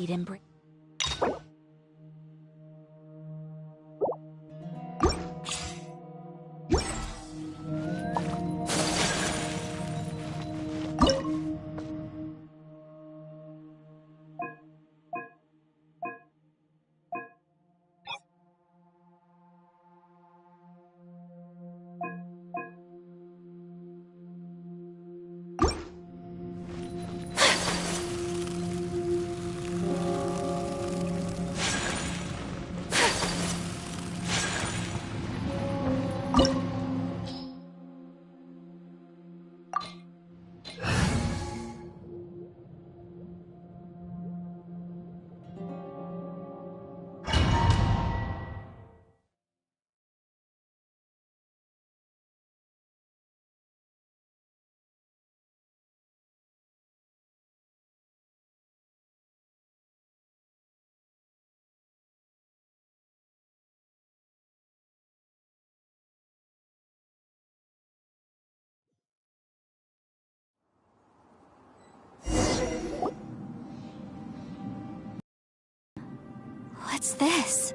we'd embrace. What's this?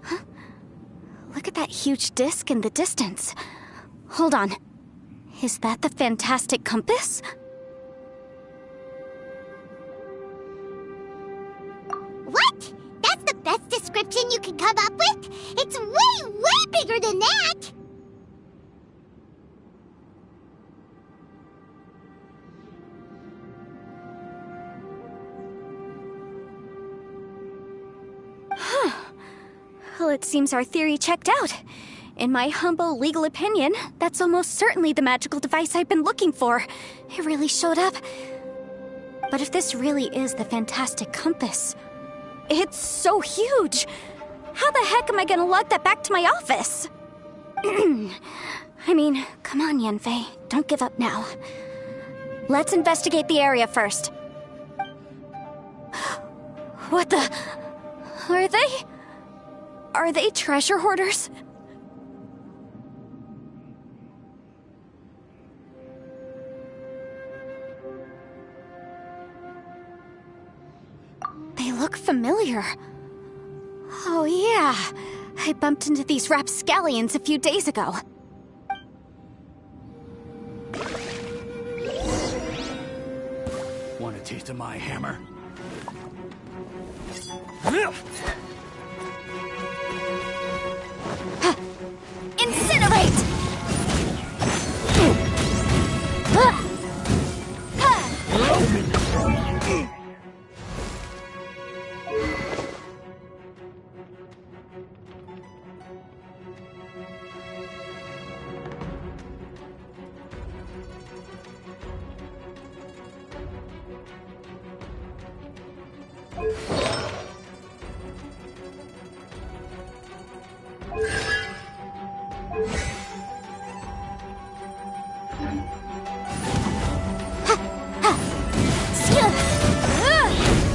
Huh? Look at that huge disc in the distance. Hold on. Is that the fantastic compass? What? That's the best description you can come up with? It's way, way bigger than that! Well, it seems our theory checked out. In my humble legal opinion, that's almost certainly the magical device I've been looking for. It really showed up. But if this really is the fantastic compass, it's so huge! How the heck am I gonna lug that back to my office? I mean, come on, Yanfei. Don't give up now. Let's investigate the area first. What the... Are they... Are they treasure hoarders? They look familiar. Oh yeah, I bumped into these rapscallions a few days ago. Want a taste of my hammer? Incinerate!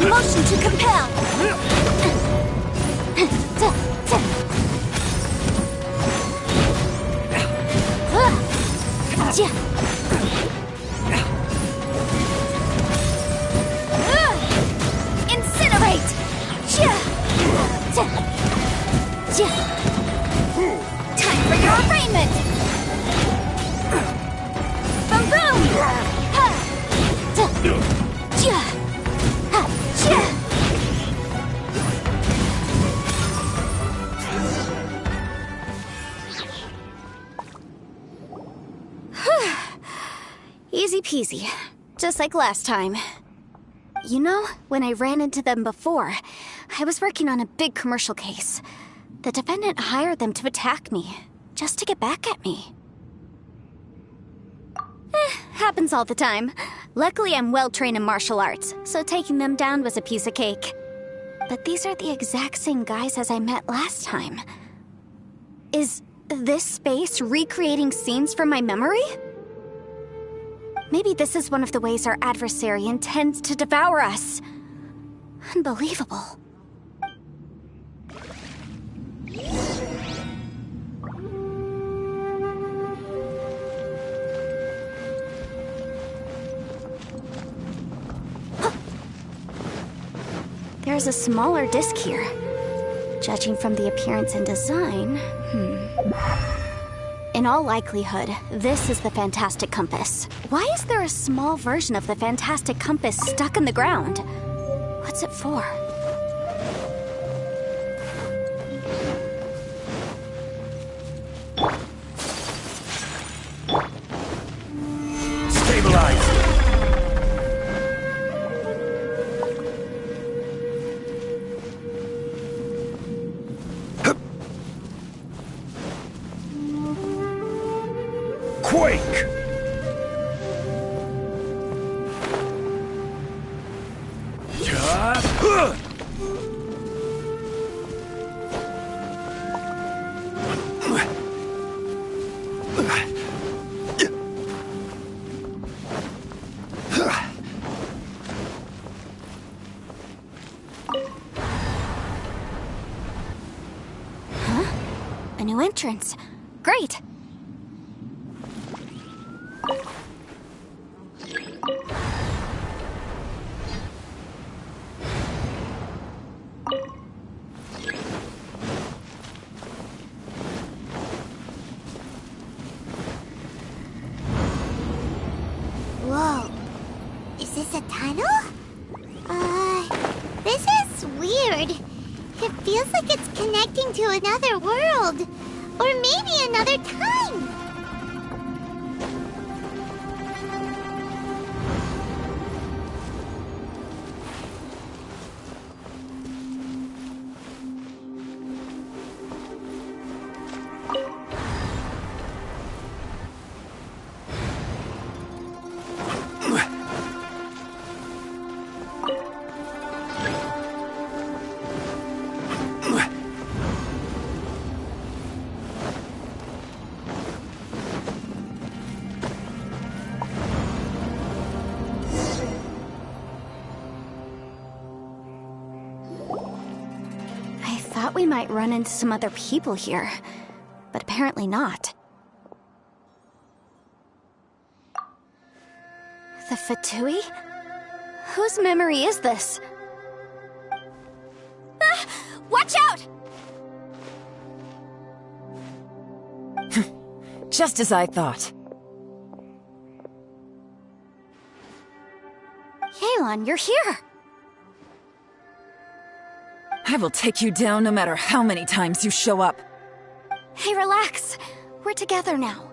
Motion to compel! Incinerate! Time for your arraignment! Boom boom! Easy peasy, just like last time. You know, when I ran into them before, I was working on a big commercial case. The defendant hired them to attack me, just to get back at me. Happens all the time. Luckily, I'm well-trained in martial arts, so taking them down was a piece of cake. But these are the exact same guys as I met last time. Is this space recreating scenes from my memory? Maybe this is one of the ways our adversary intends to devour us. Unbelievable. There's a smaller disc here. Judging from the appearance and design, In all likelihood, this is the Fantastic Compass. Why is there a small version of the Fantastic Compass stuck in the ground? What's it for? Stabilize! Quake! Huh? A new entrance. Great! Whoa. Is this a tunnel? This is weird. It feels like it's connecting to another world. Or maybe another time. Thought we might run into some other people here, but apparently not. The Fatui? Whose memory is this? Ah! Watch out! Just as I thought. YELAN, you're here! I will take you down no matter how many times you show up. Hey, relax. We're together now.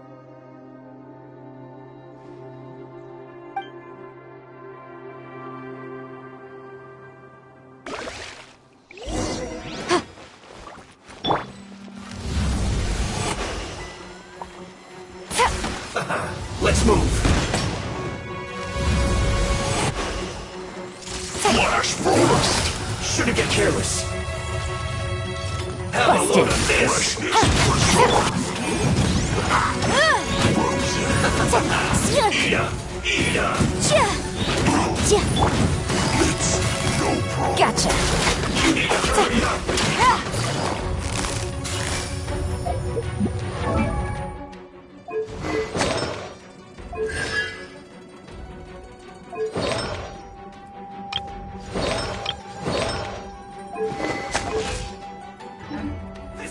Let's move! Flash force! Shouldn't get careless. Have a load of this! It's no problem. Gotcha. You need to hurry up.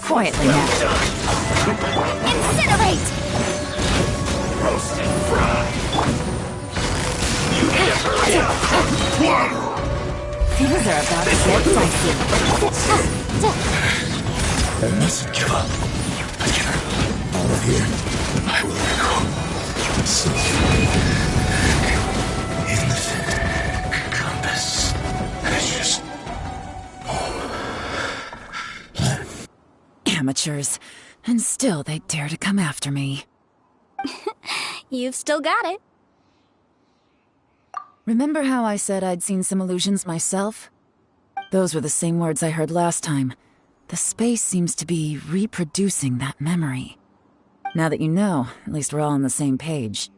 Quietly now. Incinerate! Roast and fry. You need to hurry up. Things are about to get dicey. I mustn't give up. I can't. All of here. I will recall. So, in the compass. It's just Amateurs. And still they dare to come after me. You've still got it. Remember how I said I'd seen some illusions myself? Those were the same words I heard last time. The space seems to be reproducing that memory. Now that you know, at least we're all on the same page.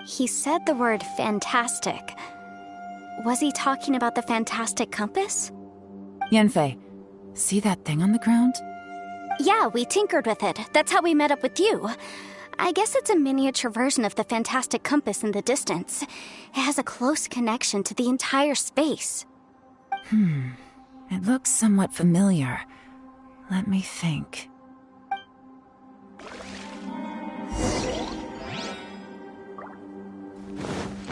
He said the word fantastic. Was he talking about the fantastic compass? Yanfei, see that thing on the ground? Yeah, we tinkered with it. That's how we met up with you. I guess it's a miniature version of the fantastic compass in the distance. It has a close connection to the entire space. It looks somewhat familiar. Let me think.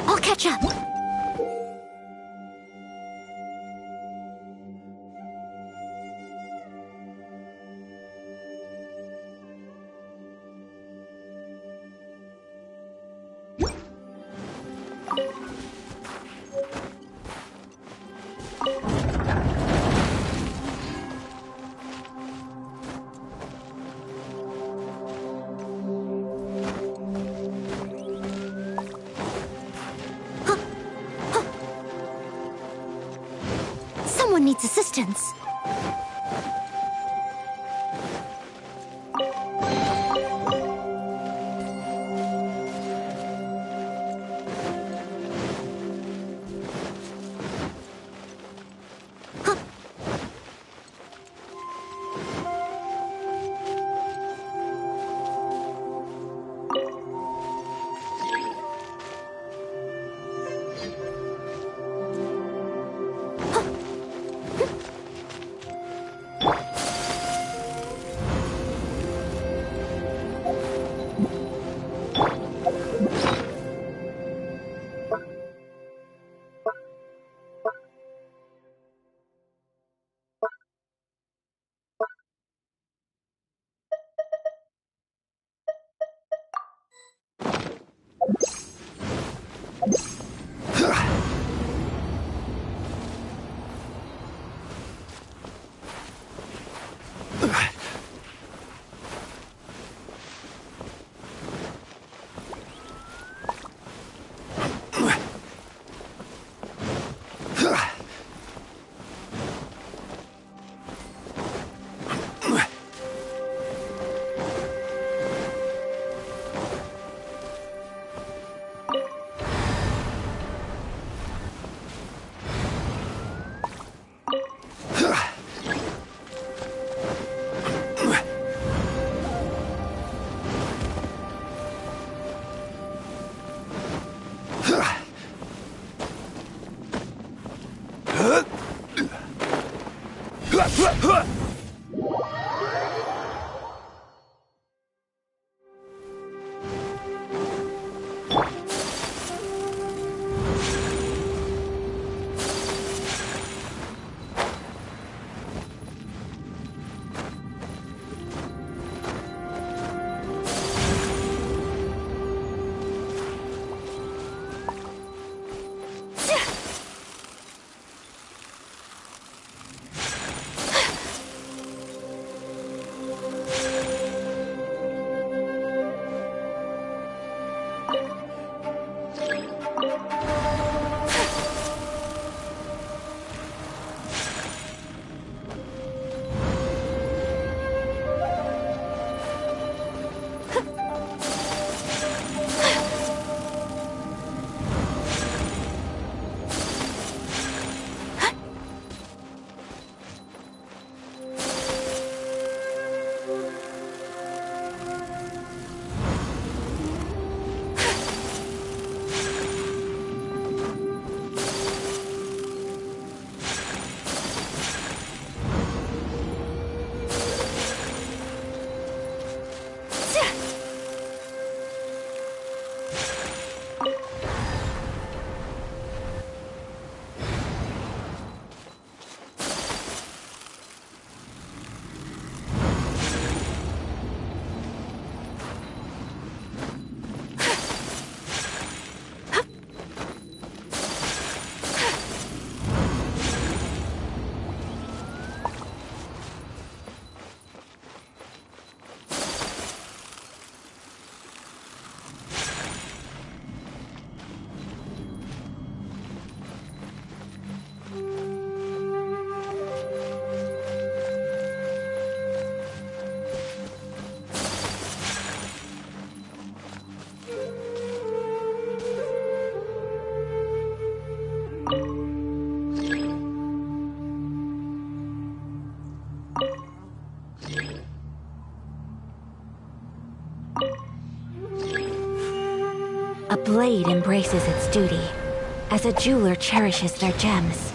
I'll catch up. Someone needs assistance. blade embraces its duty, as a jeweler cherishes their gems.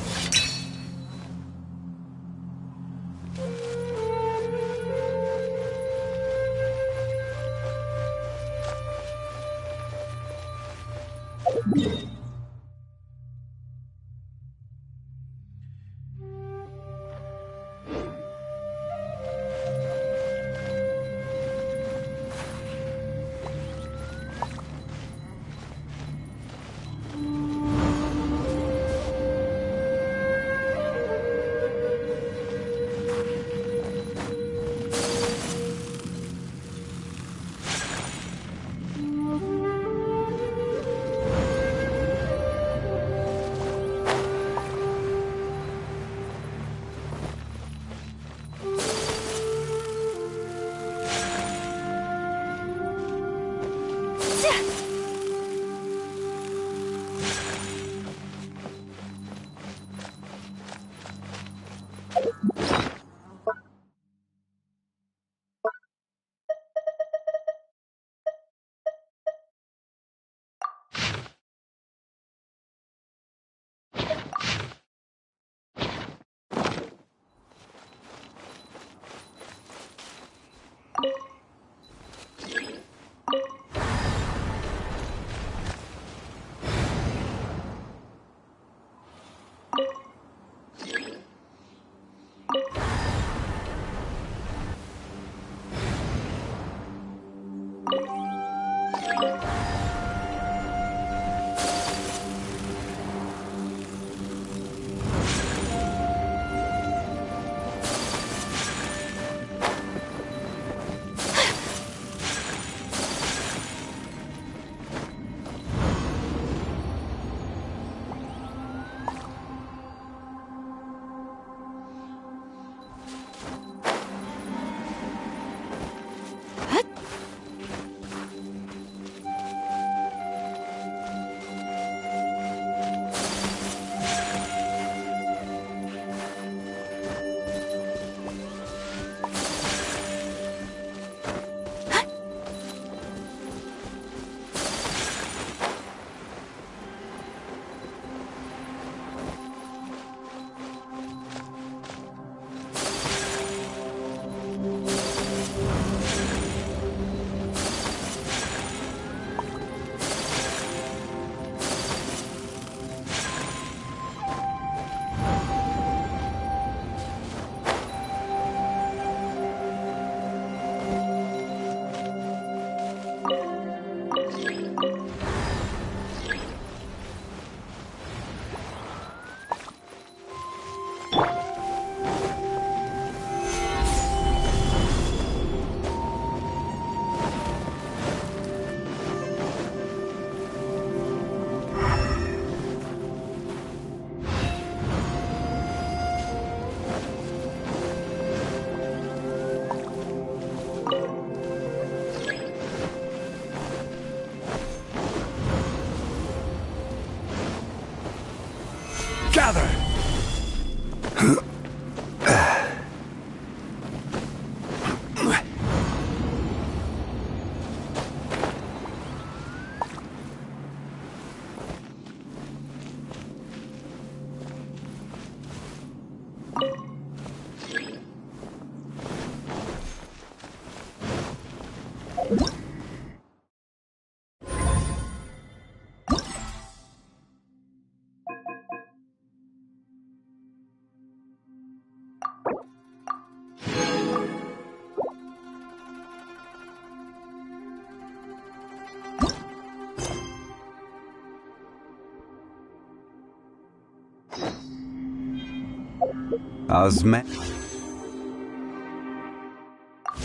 Gather!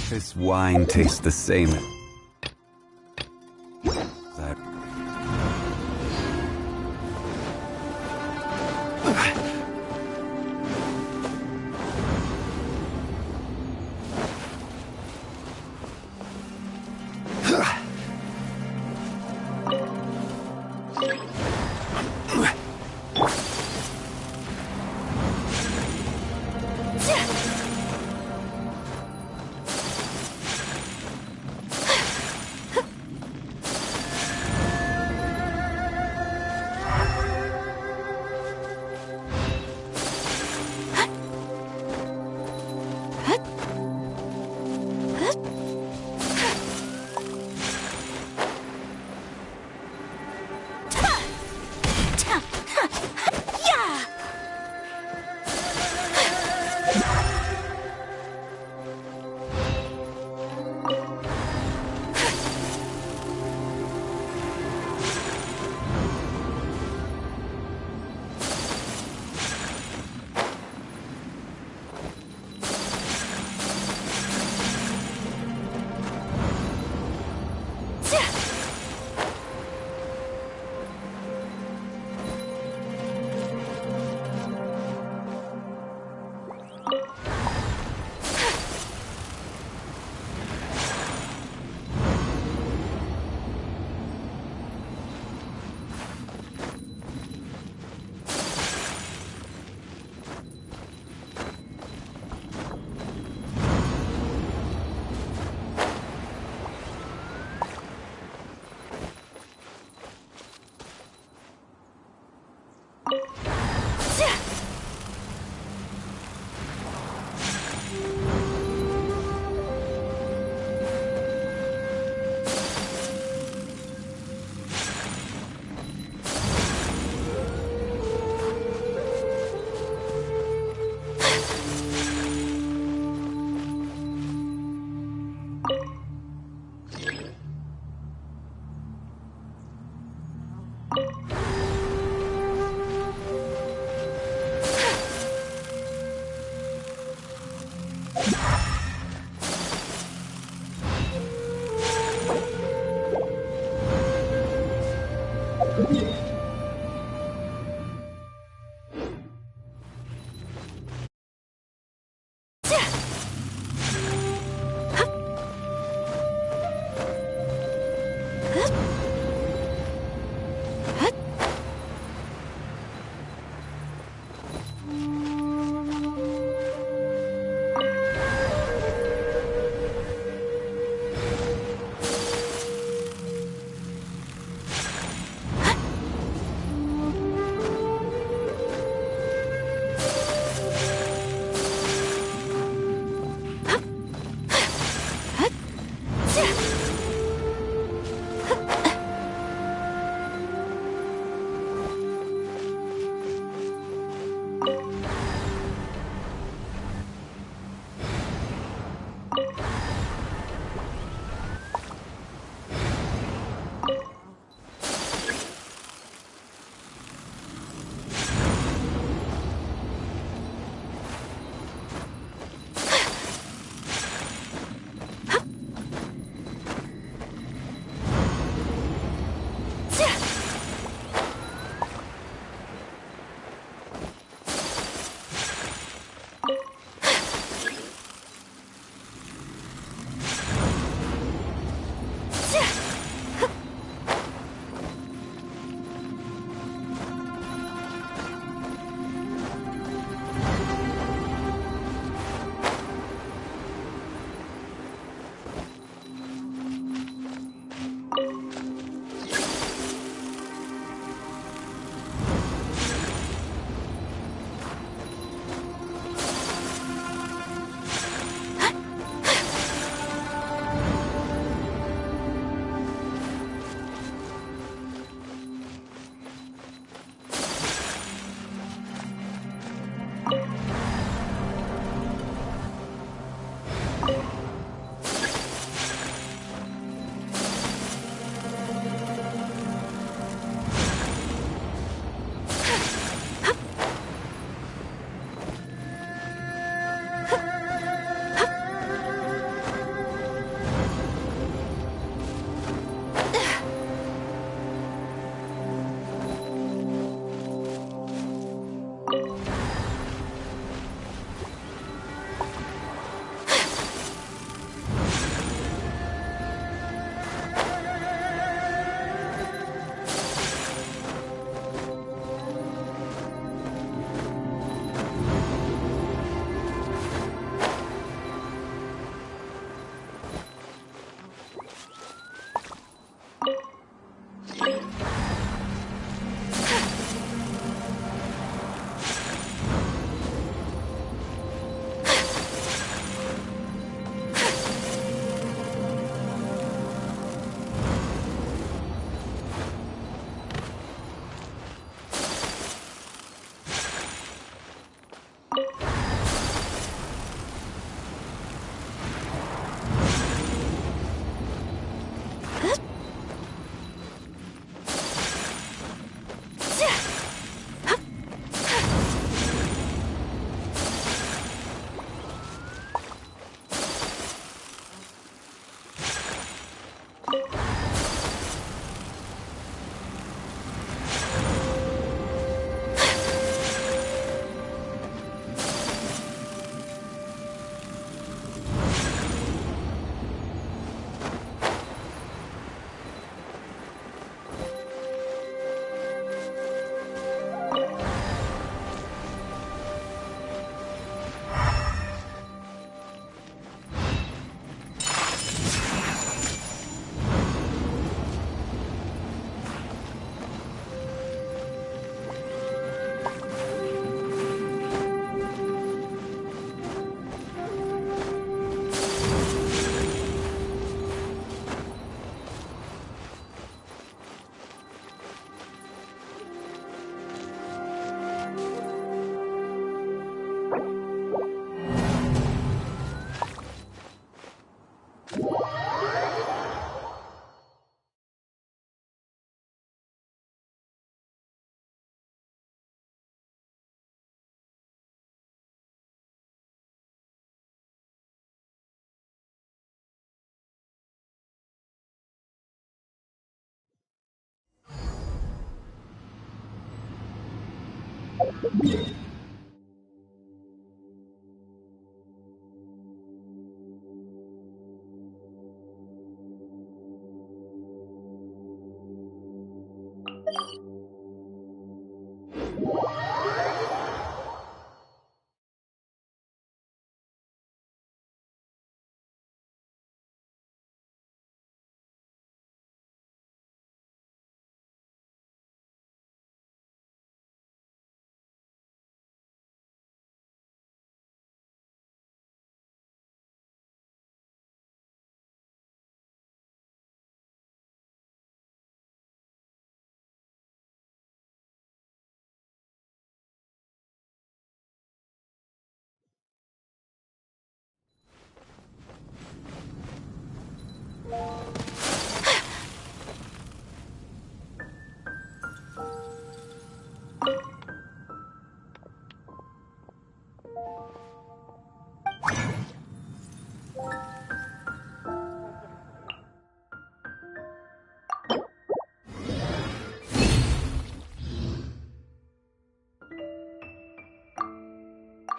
This wine tastes the same.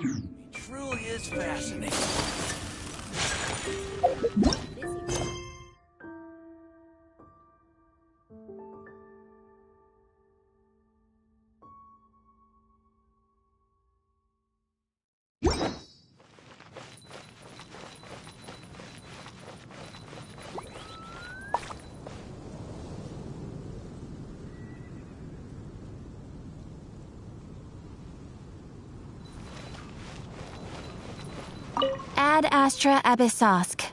It truly is fascinating. Ad Astra Abyssosk.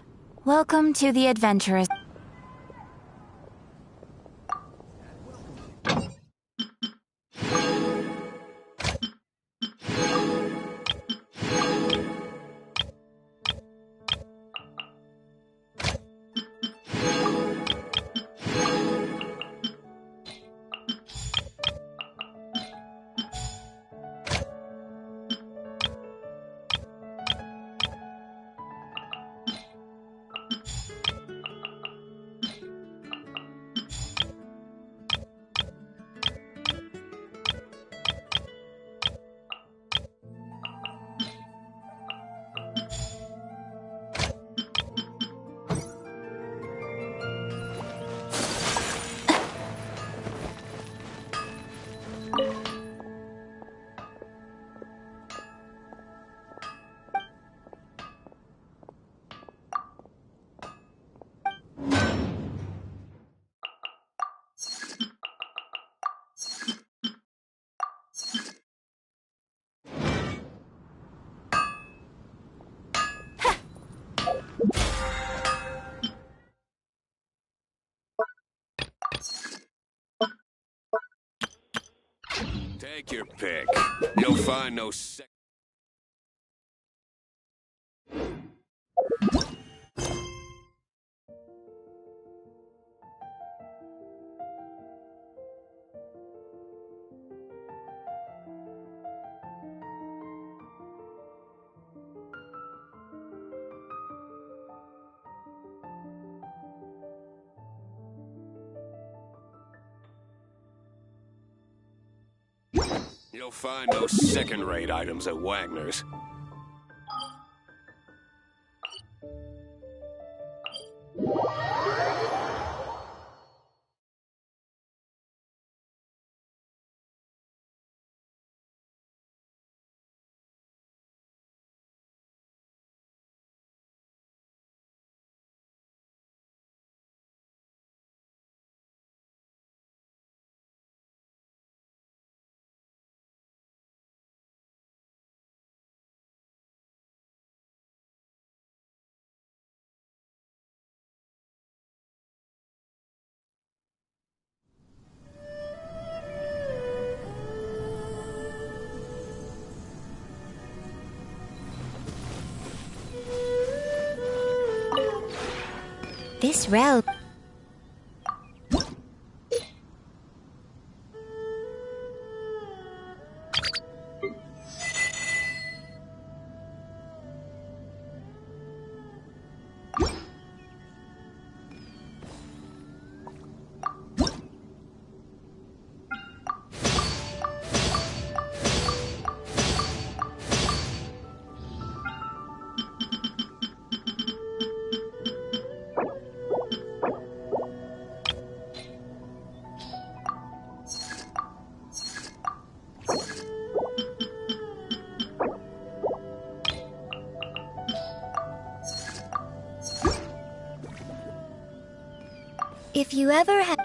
Welcome to the adventurous. Take your pick. You'll find no sec. You'll find no second-rate items at Wagner's. This realm. If you ever have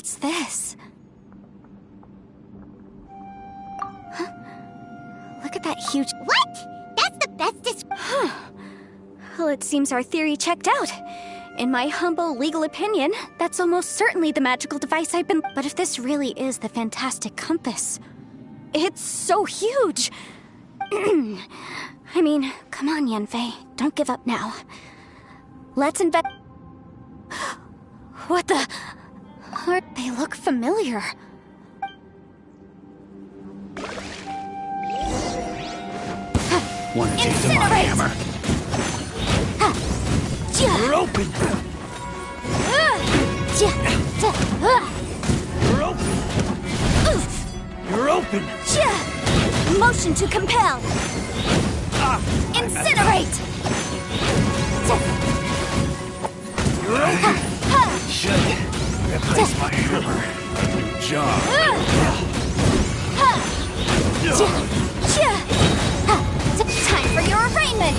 What's this? Huh? Look at that huge... What? That's the best Well, it seems our theory checked out. In my humble legal opinion, that's almost certainly the magical device I've been... But if this really is the fantastic compass... It's so huge! I mean, come on, Yanfei. Don't give up now. Let's invest... What the... They look familiar. Want a taste of my hammer? You're open! You're open! You're open! Motion to compel! Incinerate! You're open! Should replace my hammer. New job. Time for your arraignment!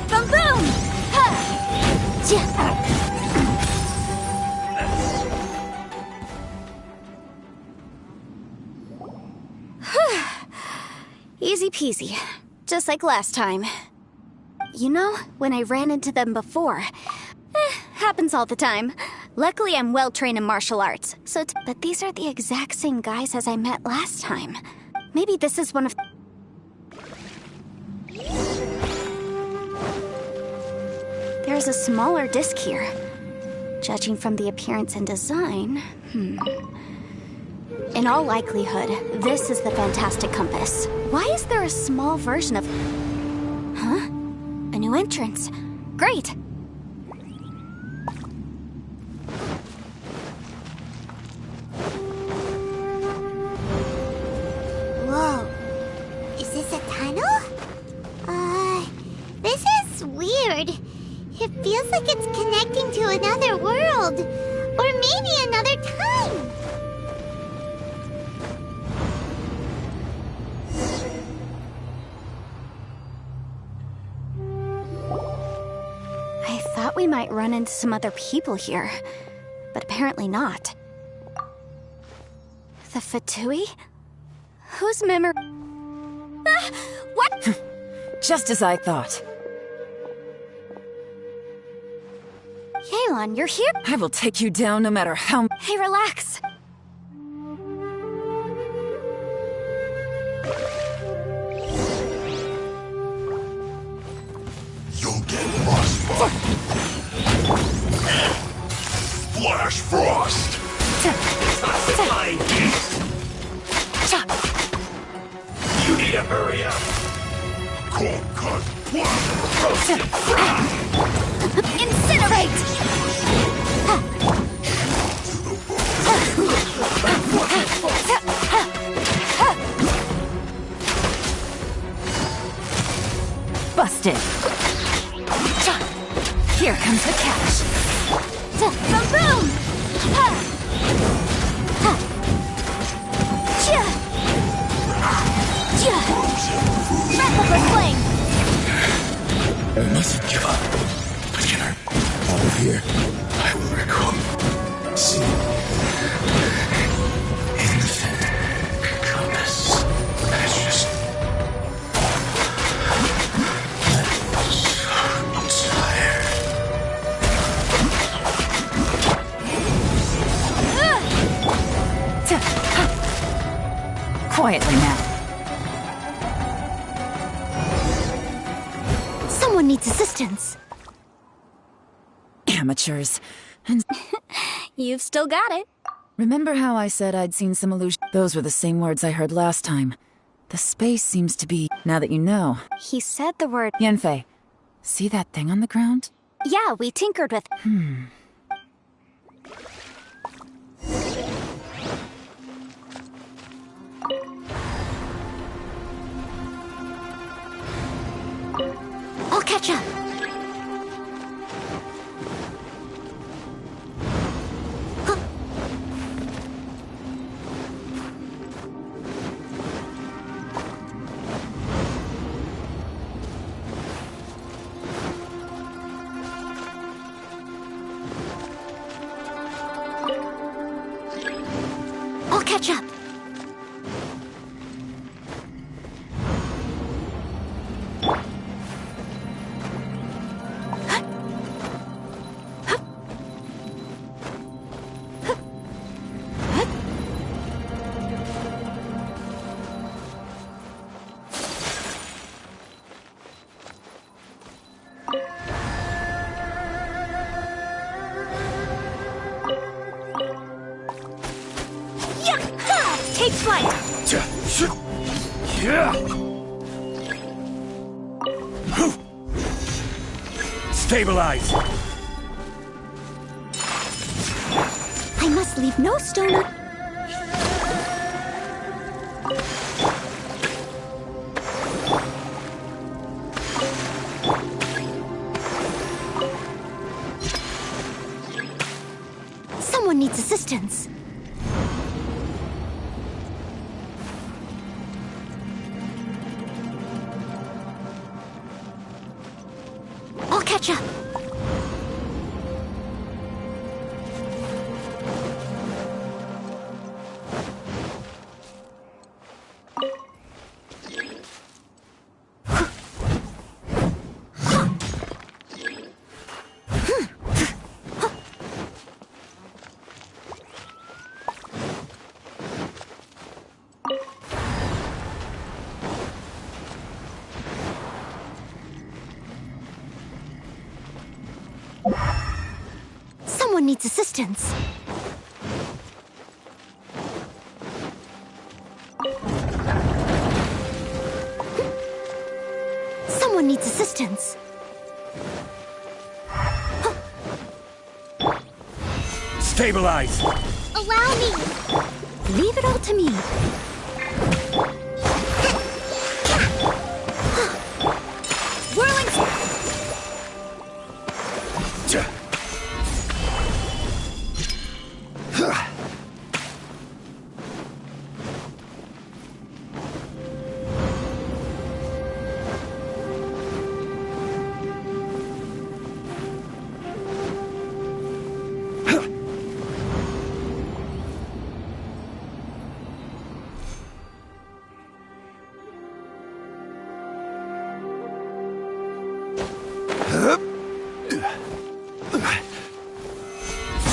Boom boom! Easy peasy. Just like last time. You know, when I ran into them before... happens all the time. Luckily, I'm well-trained in martial arts, so but these are the exact same guys as I met last time. Maybe this is one of... There's a smaller disc here. Judging from the appearance and design... In all likelihood, this is the fantastic compass. Why is there a small version of... Huh? A new entrance. Great! Whoa. Is this a tunnel? This is weird. It feels like it's connecting to another world. Or maybe another time. I thought we might run into some other people here, but apparently not. The Fatui? Whose memory... what? Just as I thought. YELAN, you're here? I will take you down no matter how... Hey, relax. You'll get frostbite. Flash frost. Flying beast. You need to hurry up. Cold cut. Roasted fry. Incinerate! Busted. Here comes the catch. Boom boom! Replica flame! I mustn't give up. Beginner. All here. I will recall. See. Infinite compass. It's just... I'm tired. Quietly now. Someone needs assistance. Amateurs. And You've still got it. remember how I said I'd seen some illusion? Those were the same words I heard last time. The space seems to be... Now that you know. He said the word... Yanfei, see that thing on the ground? Yeah, we tinkered with... I'll catch up. catch up. Take flight! Stabilize! I must leave no stone un- Someone needs assistance. I'll catch up. Someone needs assistance. Someone needs assistance. Stabilize! Allow me! Leave it all to me. Whirling...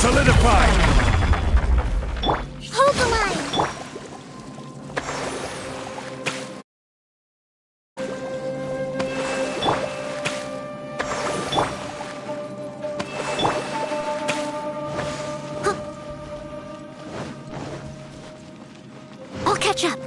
Solidify! Hold the line! I'll catch up.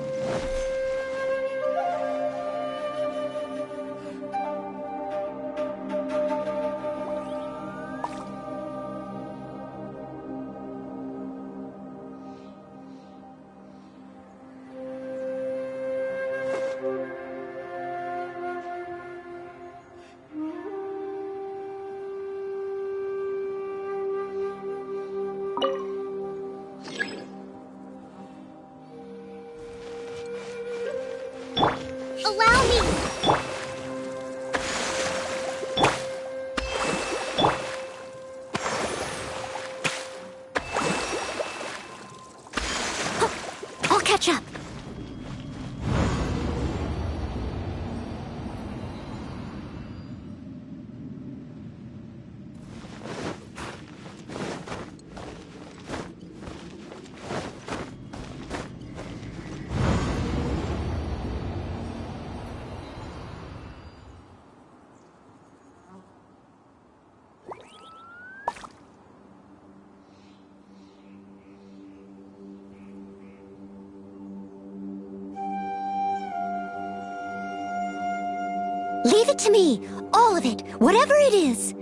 Allow me! I'll catch up. Leave it to me. All of it. Whatever it is.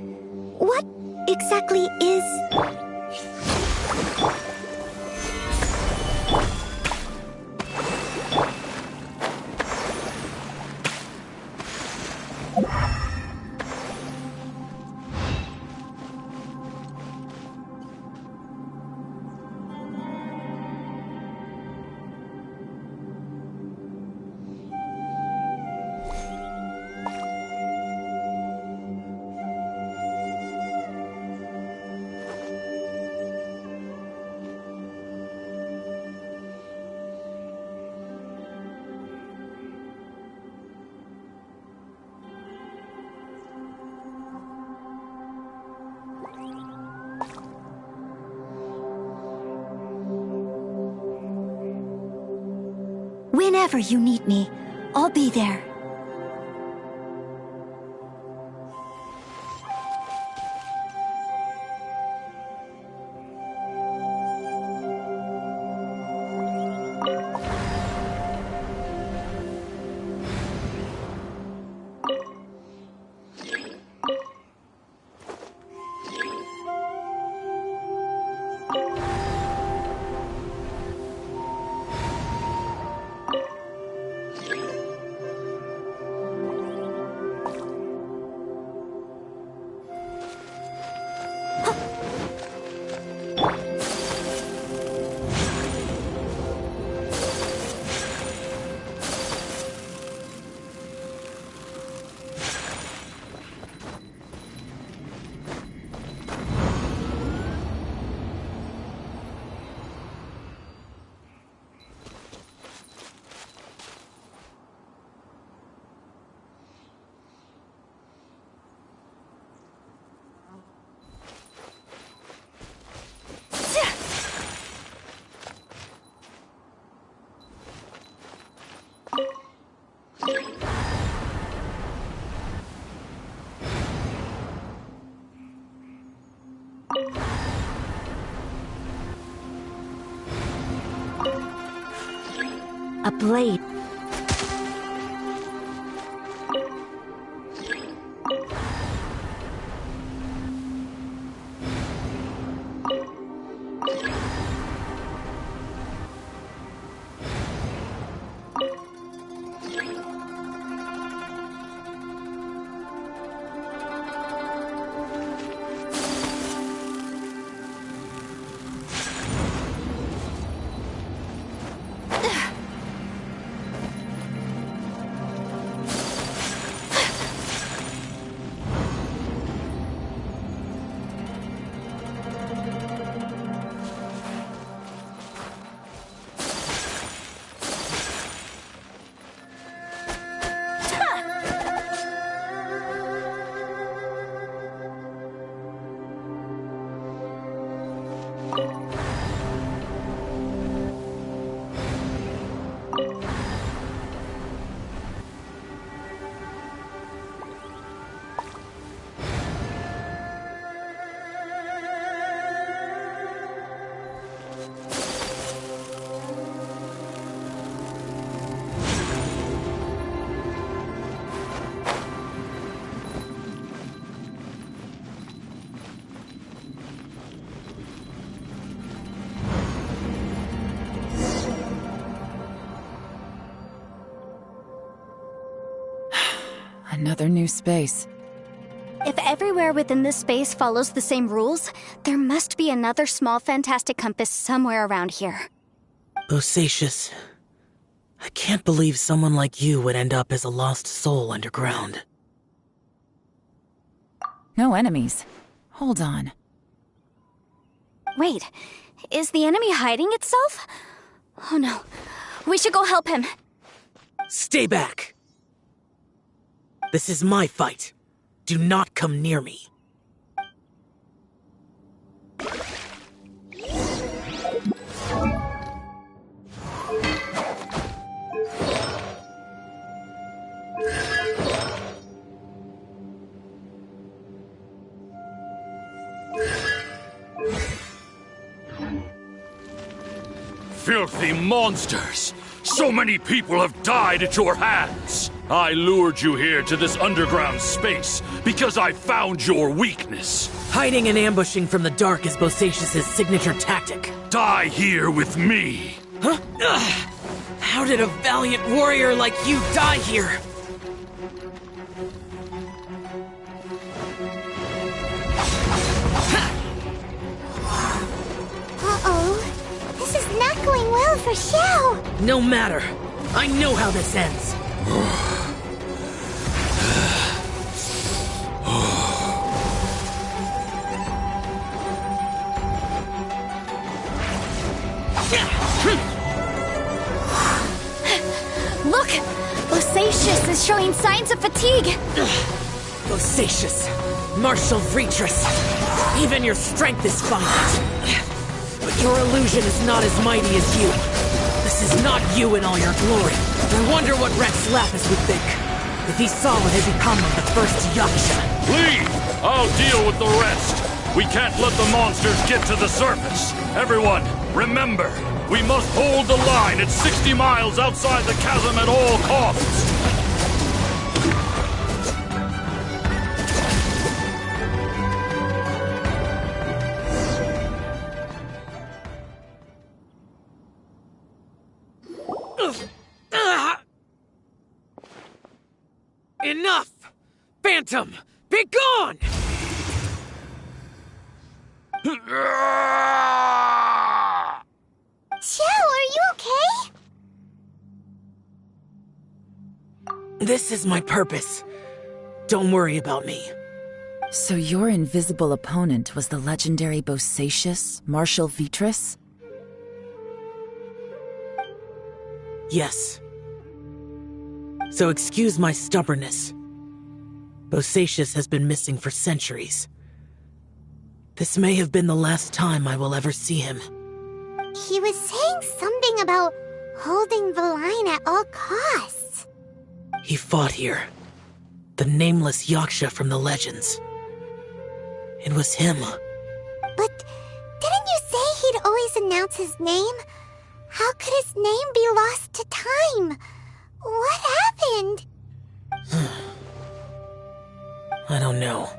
What exactly is... ever you need me, I'll be there. A blade. Another new space. If everywhere within this space follows the same rules, there must be another small fantastic compass somewhere around here. Bosacius, I can't believe someone like you would end up as a lost soul underground. No enemies. Hold on. Wait, is the enemy hiding itself? Oh no, we should go help him. Stay back! This is my fight. Do not come near me. Filthy monsters! So many people have died at your hands! I lured you here to this underground space because I found your weakness. Hiding and ambushing from the dark is Bosacius' signature tactic. Die here with me! Huh? Ugh. How did a valiant warrior like you die here? Uh-oh. This is not going well for Xiao. No matter. I know how this ends. Look! Bosacius is showing signs of fatigue! Bosacius, martial Retris, even your strength is finite. But your illusion is not as mighty as you. This is not you in all your glory. I wonder what Rex Lapis would think if he saw what had become of the first Yaksha. Leave! I'll deal with the rest. We can't let the monsters get to the surface. Everyone, remember, we must hold the line at 60 miles outside the chasm at all costs. Enough! Phantom, be gone! Joe, are you okay? This is my purpose. Don't worry about me. So your invisible opponent was the legendary Bosacius, Marshal Vitris? Yes. So excuse my stubbornness. Bosacius has been missing for centuries. This may have been the last time I will ever see him. He was saying something about holding the line at all costs. He fought here. The nameless Yaksha from the legends. It was him. But didn't you say he'd always announce his name? How could his name be lost to time? What happened? I don't know.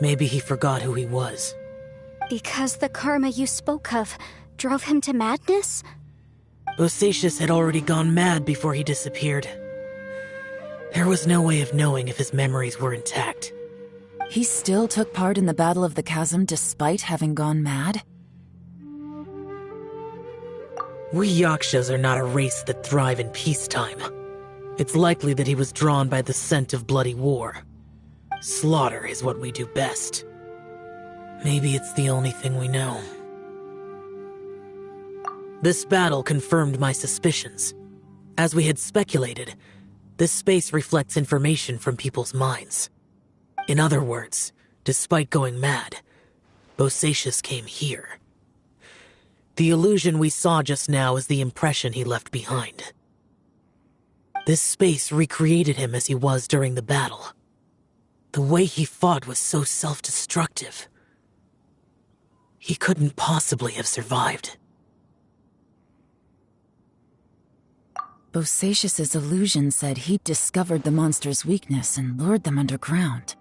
Maybe he forgot who he was. Because the karma you spoke of drove him to madness? Bosacius had already gone mad before he disappeared. There was no way of knowing if his memories were intact. He still took part in the Battle of the Chasm despite having gone mad? We Yakshas are not a race that thrive in peacetime. It's likely that he was drawn by the scent of bloody war. Slaughter is what we do best. Maybe it's the only thing we know. This battle confirmed my suspicions. As we had speculated, this space reflects information from people's minds. In other words, despite going mad, Bosacius came here. The illusion we saw just now is the impression he left behind. This space recreated him as he was during the battle. The way he fought was so self-destructive. He couldn't possibly have survived. Bosacius's illusion said he'd discovered the monster's weakness and lured them underground.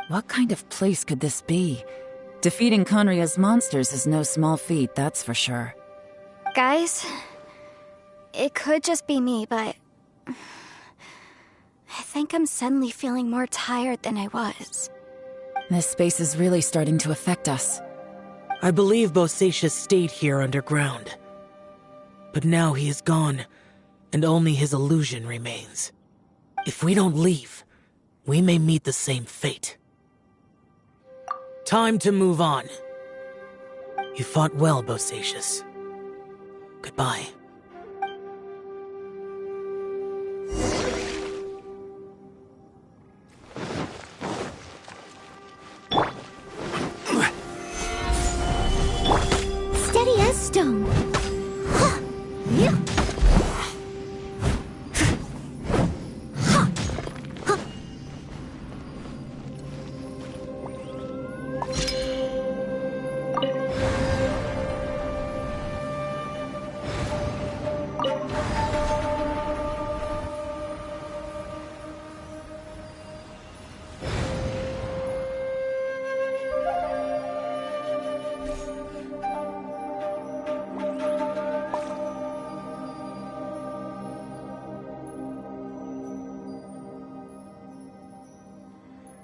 What kind of place could this be? Defeating Conria's monsters is no small feat, that's for sure. Guys, it could just be me, but I think I'm suddenly feeling more tired than I was. This space is really starting to affect us. I believe Bosacius stayed here underground. But now he is gone, and only his illusion remains. If we don't leave, we may meet the same fate. Time to move on. You fought well, Bosacius. Goodbye. Steady as stone.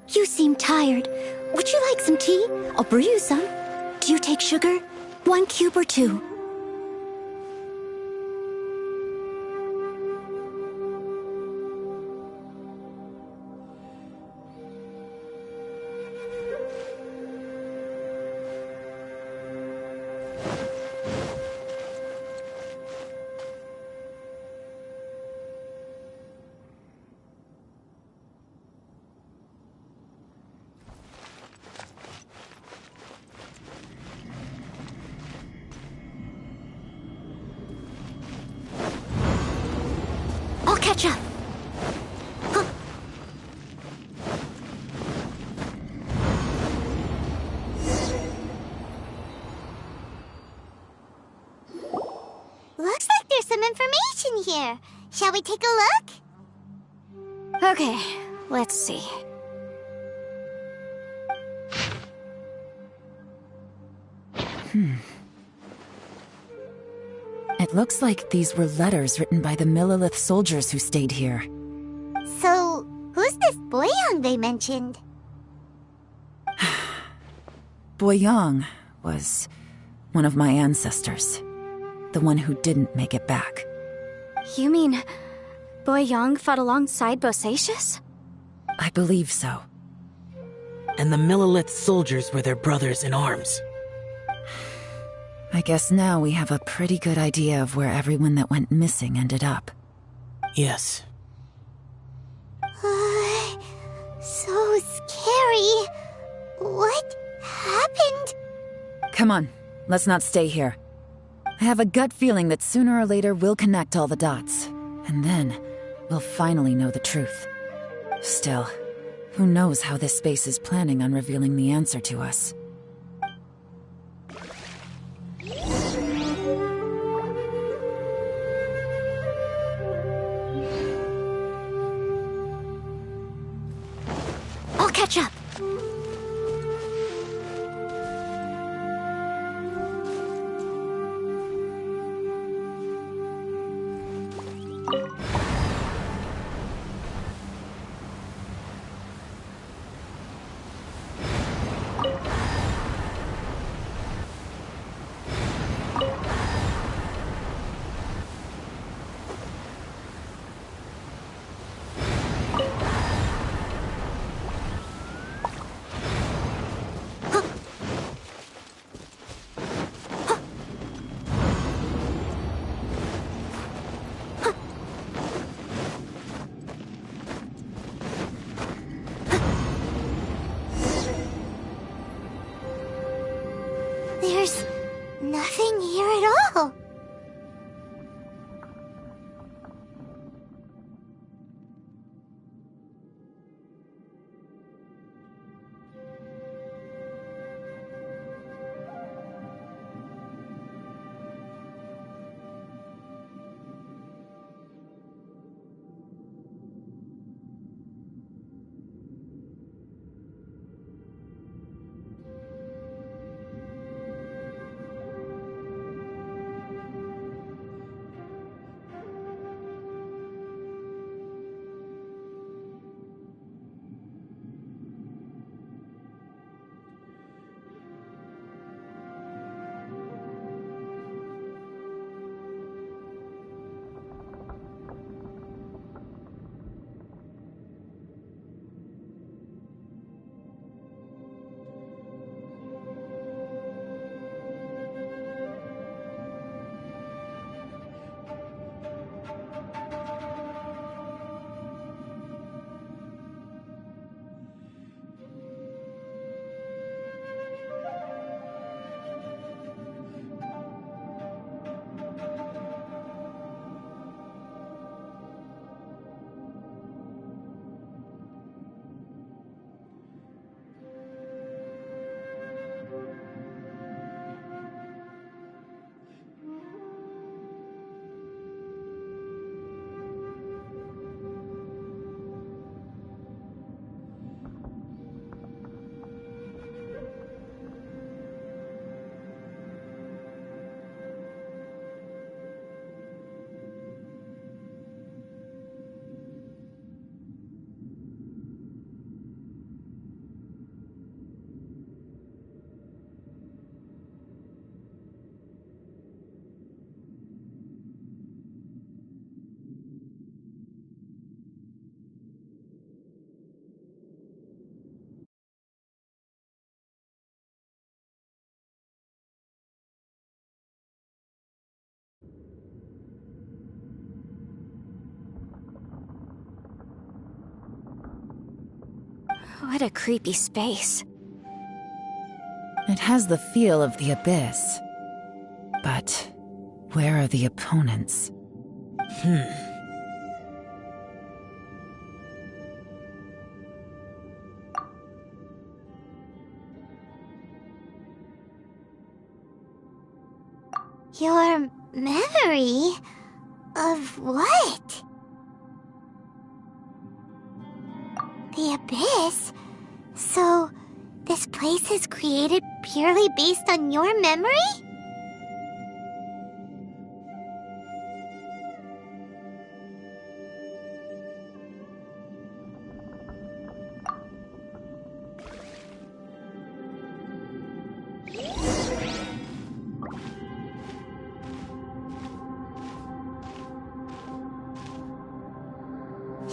You seem tired. Would you like some tea? I'll brew you some. Do you take sugar? 1 cube or 2? catch up. Huh. Looks like there's some information here. Shall we take a look? Okay, let's see. It looks like these were letters written by the Millelith soldiers who stayed here. So, who's this Boyang they mentioned? Boyang was one of my ancestors. The one who didn't make it back. You mean Boyang fought alongside Bosacius? I believe so. And the Millelith soldiers were their brothers in arms. I guess now we have a pretty good idea of where everyone that went missing ended up. Yes. So scary. What happened? Come on, let's not stay here. I have a gut feeling that sooner or later we'll connect all the dots. And then, we'll finally know the truth. Still, who knows how this space is planning on revealing the answer to us. I'll catch up. There's nothing here at all. What a creepy space. It has the feel of the Abyss. But where are the opponents? Your memory? Of what? The Abyss? So, this place is created purely based on your memory?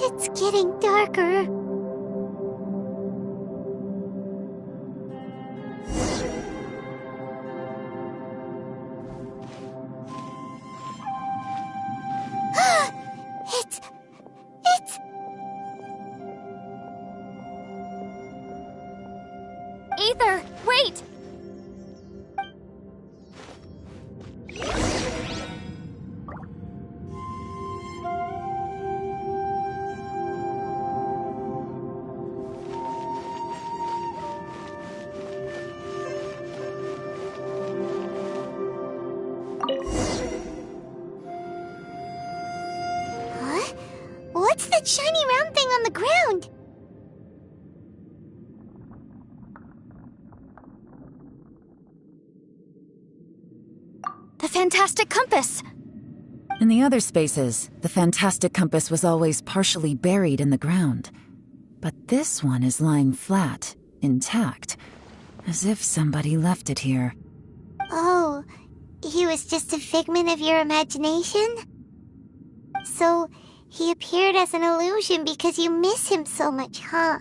It's getting darker. It's... Aether, wait! Huh? What's that shiny round thing on the ground? The Fantastic Compass! In the other spaces, the Fantastic Compass was always partially buried in the ground. But this one is lying flat, intact, as if somebody left it here. Oh, he was just a figment of your imagination? So, he appeared as an illusion because you miss him so much, huh?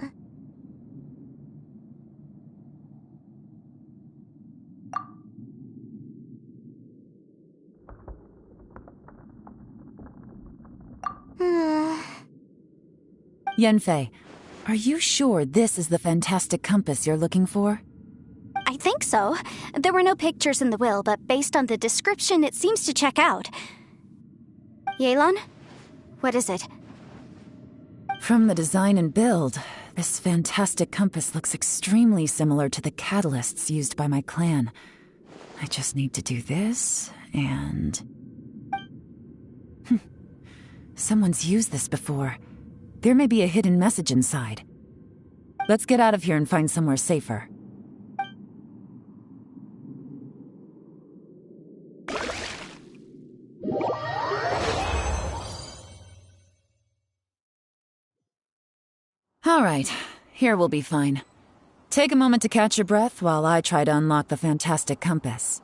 Yanfei, are you sure this is the Fantastic Compass you're looking for? I think so. There were no pictures in the will, but based on the description, it seems to check out. YELAN? What is it? From the design and build, this Fantastic Compass looks extremely similar to the catalysts used by my clan. I just need to do this, and... Someone's used this before. There may be a hidden message inside. Let's get out of here and find somewhere safer. All right, here we'll be fine. Take a moment to catch your breath while I try to unlock the Fantastic Compass.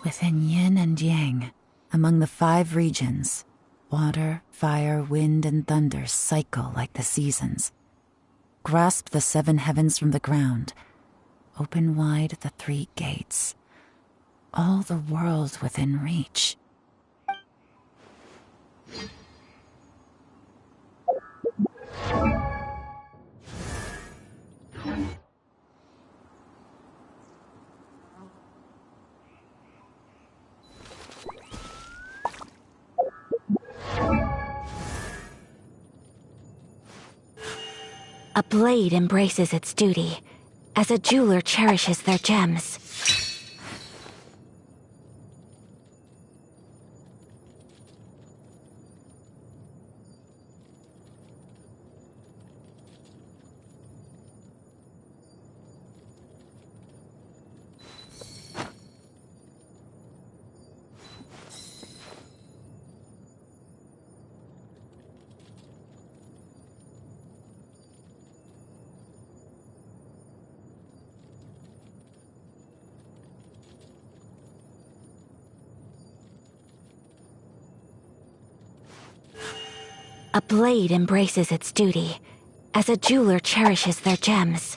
Within yin and yang, among the 5 regions, water, fire, wind, and thunder cycle like the seasons. Grasp the 7 heavens from the ground. Open wide the 3 gates. All the world within reach. A blade embraces its duty, as a jeweler cherishes their gems. A blade embraces its duty, as a jeweler cherishes their gems.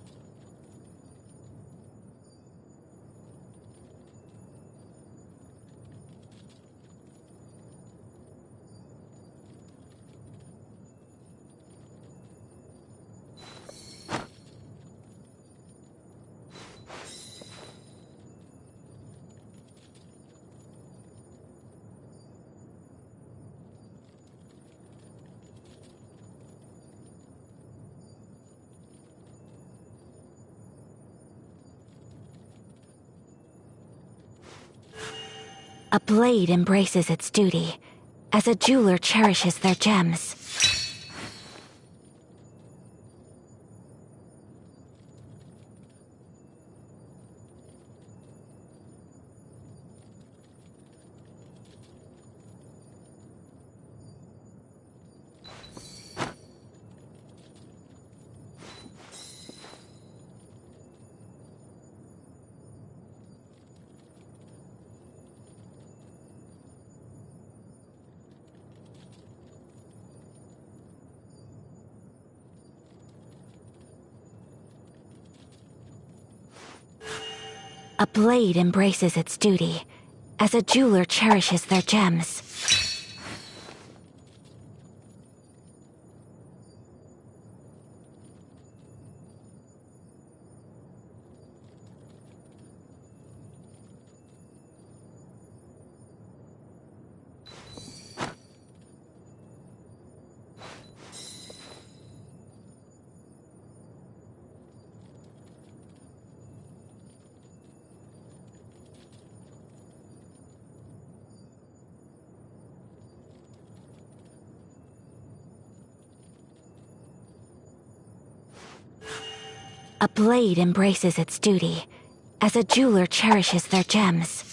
A blade embraces its duty, as a jeweler cherishes their gems. A blade embraces its duty, as a jeweler cherishes their gems. A blade embraces its duty, as a jeweler cherishes their gems.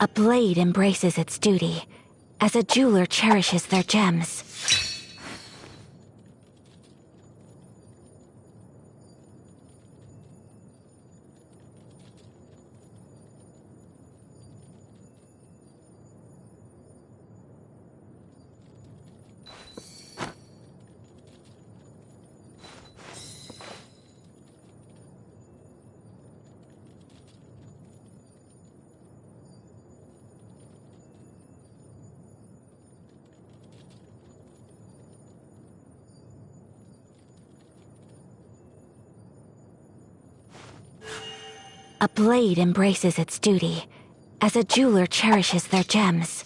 A blade embraces its duty, as a jeweler cherishes their gems. A blade embraces its duty, as a jeweler cherishes their gems.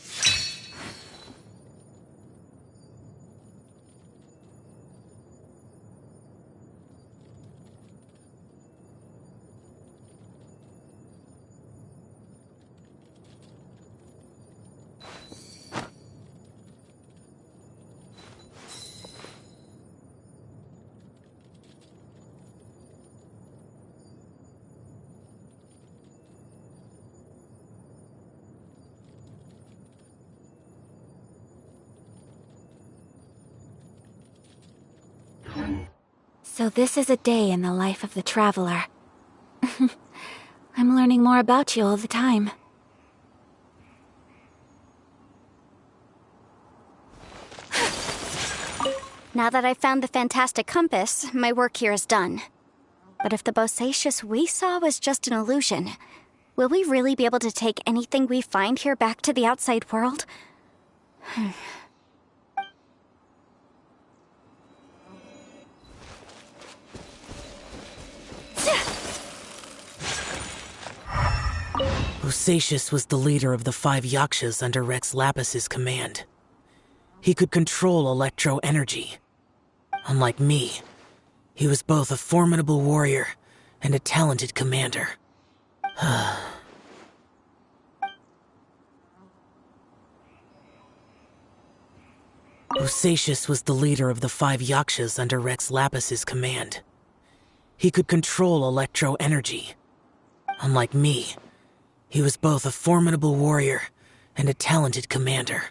So this is a day in the life of the traveler. I'm learning more about you all the time. Now that I've found the fantastic compass, my work here is done. But if the bosacious we saw was just an illusion, will we really be able to take anything we find here back to the outside world? Bosacious was the leader of the 5 Yakshas under Rex Lapis's command. He could control electro-energy. Unlike me, he was both a formidable warrior and a talented commander. Bosacious was the leader of the 5 Yakshas under Rex Lapis's command. He could control electro-energy. Unlike me, he was both a formidable warrior and a talented commander.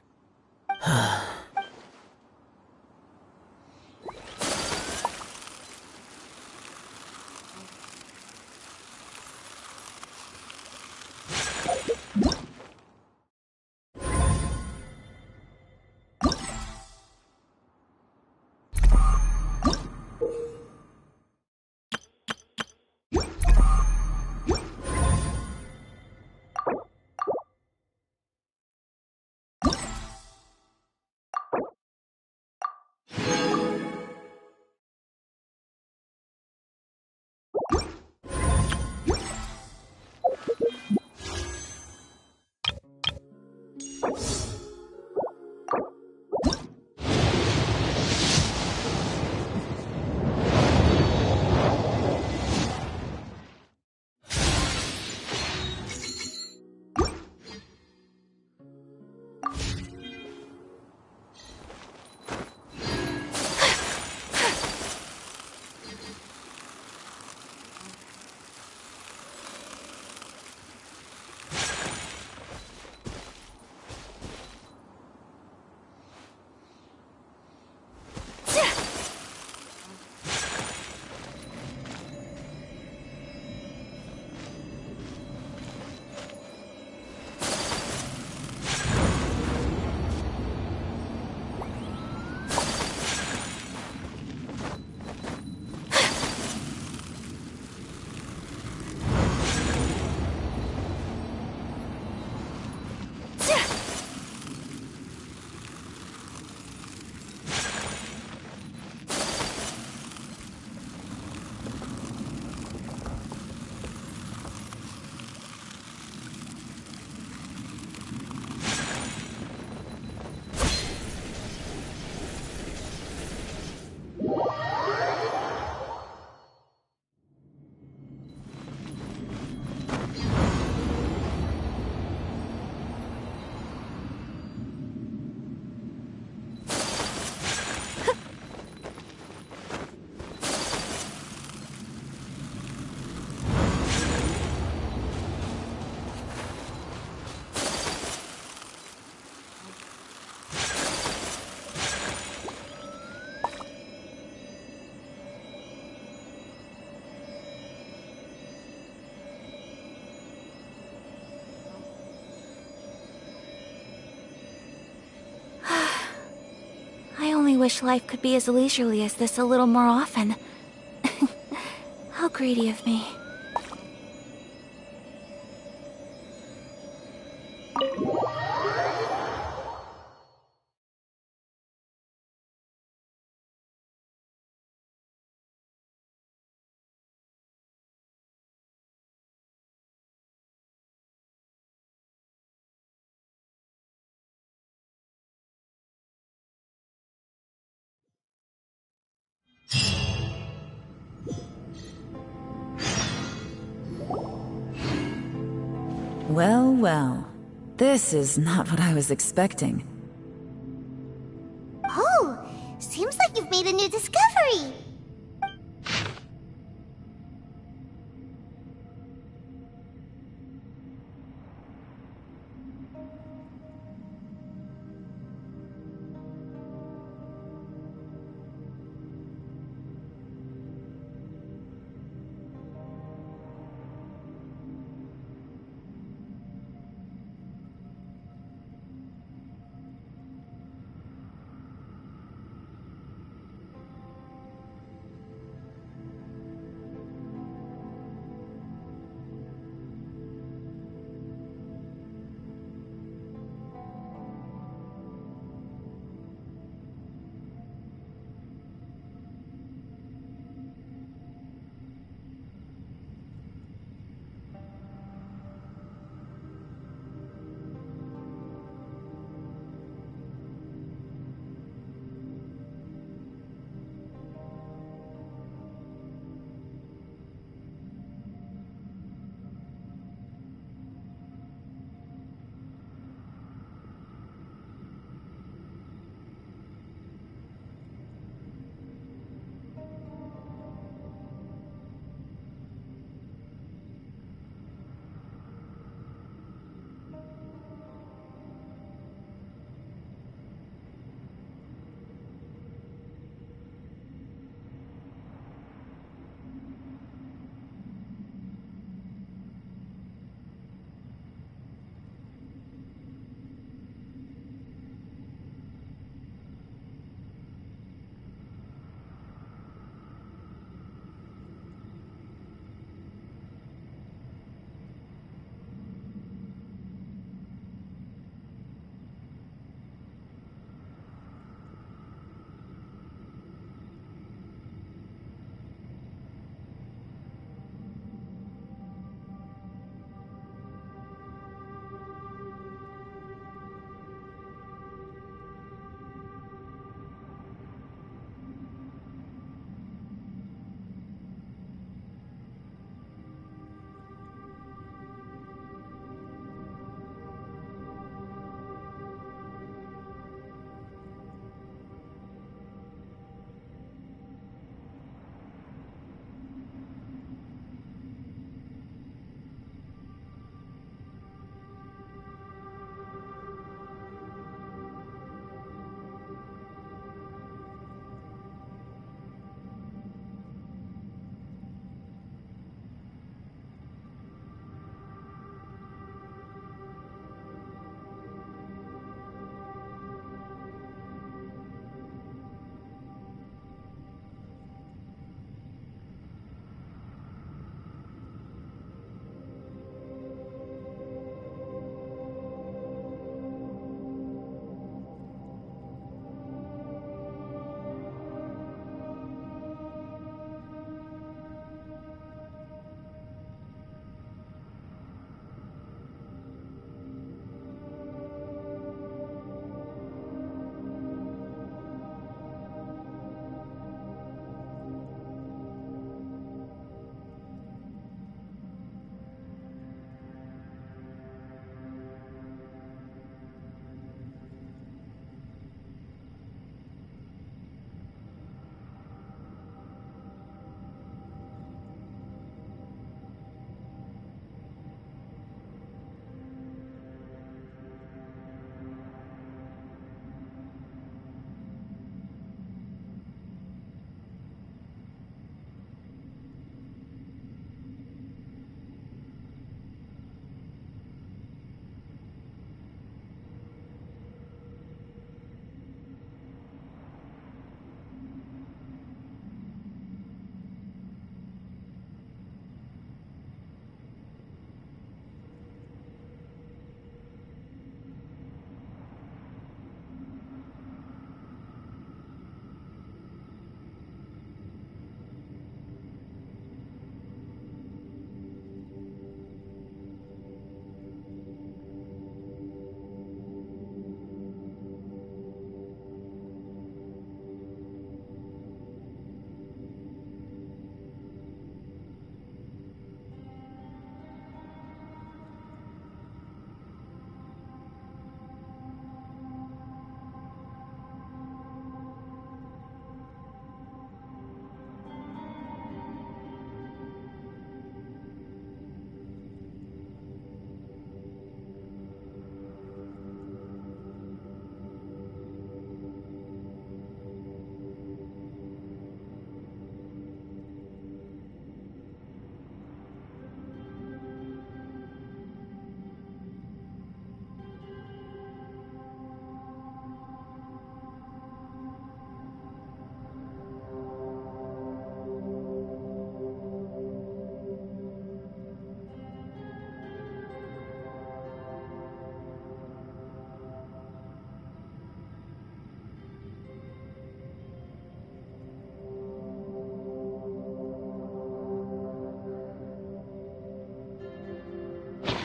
wish life could be as leisurely as this a little more often. How greedy of me. Well, well. This is not what I was expecting. Oh, seems like you've made a new discovery.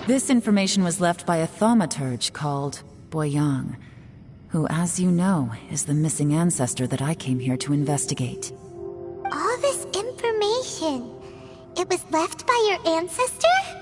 This information was left by a thaumaturge called Boyang, who, as you know, is the missing ancestor that I came here to investigate. All this information, it was left by your ancestor?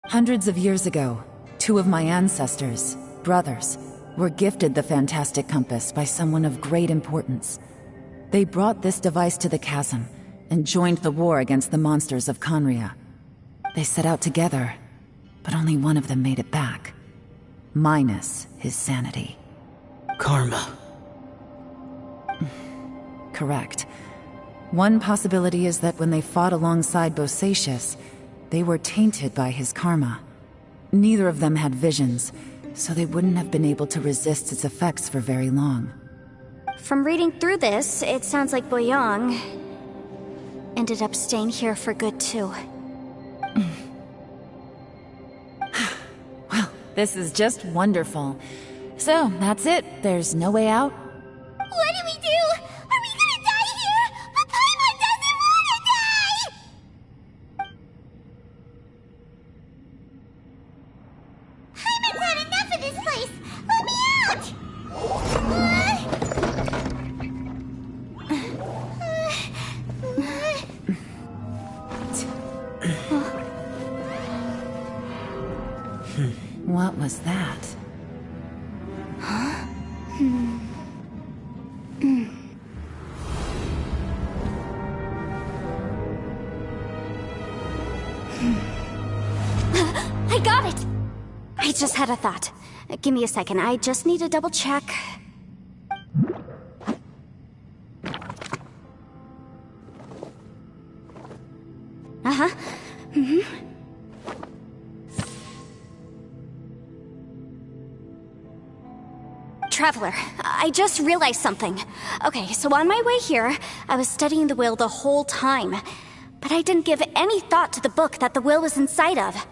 Hundreds of years ago, two of my ancestors, brothers, were gifted the fantastic compass by someone of great importance. They brought this device to the chasm and joined the war against the monsters of Conria. They set out together, but only one of them made it back. Minus his sanity. Karma. Correct. One possibility is that when they fought alongside Bosacius, they were tainted by his karma. Neither of them had visions, so they wouldn't have been able to resist its effects for very long. From reading through this, it sounds like Boyang ended up staying here for good too. Well, this is just wonderful. So, that's it. There's no way out? What do we do? Are we gonna die here? But Paimon doesn't wanna die! Paimon's had enough of this place! Let me out! What was that? I got it! I just had a thought. Give me a second, I just need to double check. Uh-huh. Traveler, I just realized something. Okay, so on my way here, I was studying the will the whole time. But I didn't give any thought to the book that the will was inside of.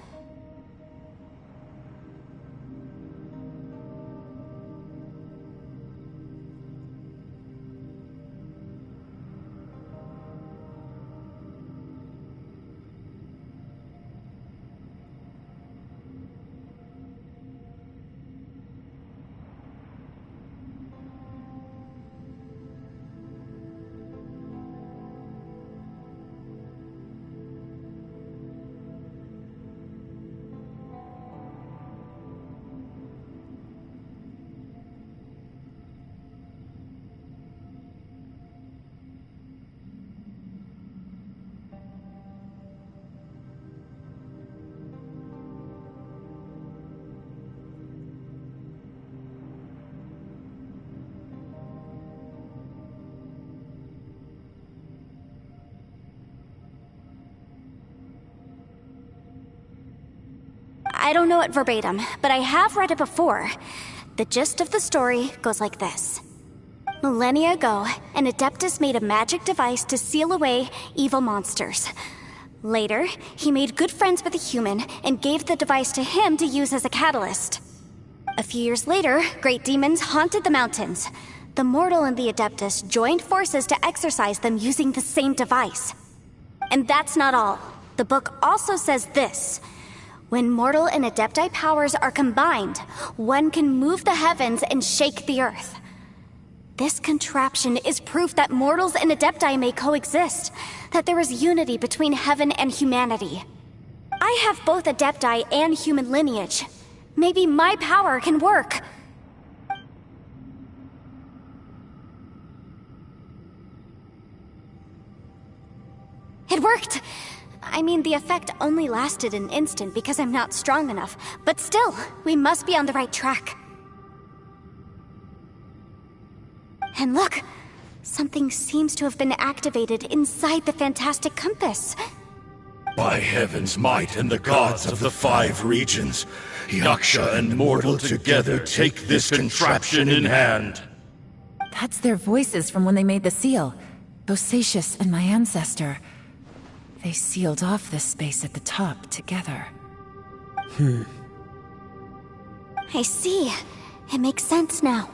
I don't know it verbatim, but I have read it before. The gist of the story goes like this. Millennia ago, an Adeptus made a magic device to seal away evil monsters. Later, he made good friends with a human and gave the device to him to use as a catalyst. A few years later, great demons haunted the mountains. The mortal and the Adeptus joined forces to exorcise them using the same device. And that's not all. The book also says this. When mortal and Adepti powers are combined, one can move the heavens and shake the earth. This contraption is proof that mortals and Adepti may coexist, that there is unity between heaven and humanity. I have both Adepti and human lineage. Maybe my power can work. It worked! I mean, the effect only lasted an instant because I'm not strong enough, but still, we must be on the right track. And look! Something seems to have been activated inside the fantastic compass. By heaven's might and the gods of the 5 regions, Yaksha and mortal together take this contraption in hand. That's their voices from when they made the seal. Bosacius and my ancestor. They sealed off this space at the top together. I see. It makes sense now.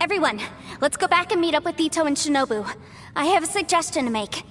Everyone, let's go back and meet up with Ito and Shinobu. I have a suggestion to make.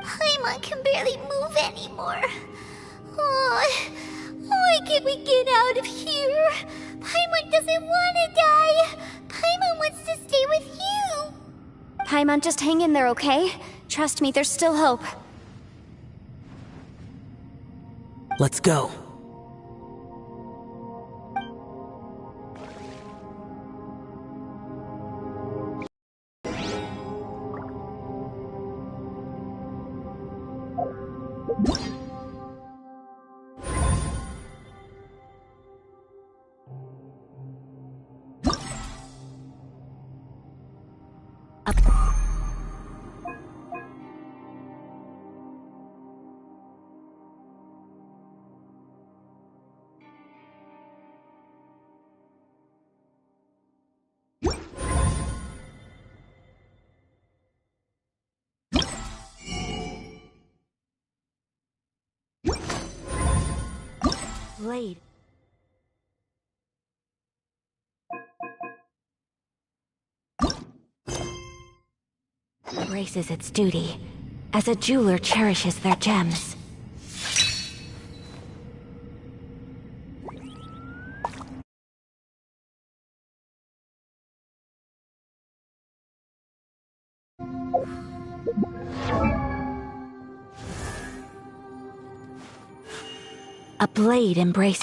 Paimon can barely move anymore. Oh, why can't we get out of here? Paimon doesn't want to die. Paimon wants to stay with you. Paimon, just hang in there, okay? Trust me, there's still hope. Let's go. Blade. Embraces its duty, as a jeweler cherishes their gems. A blade embrace.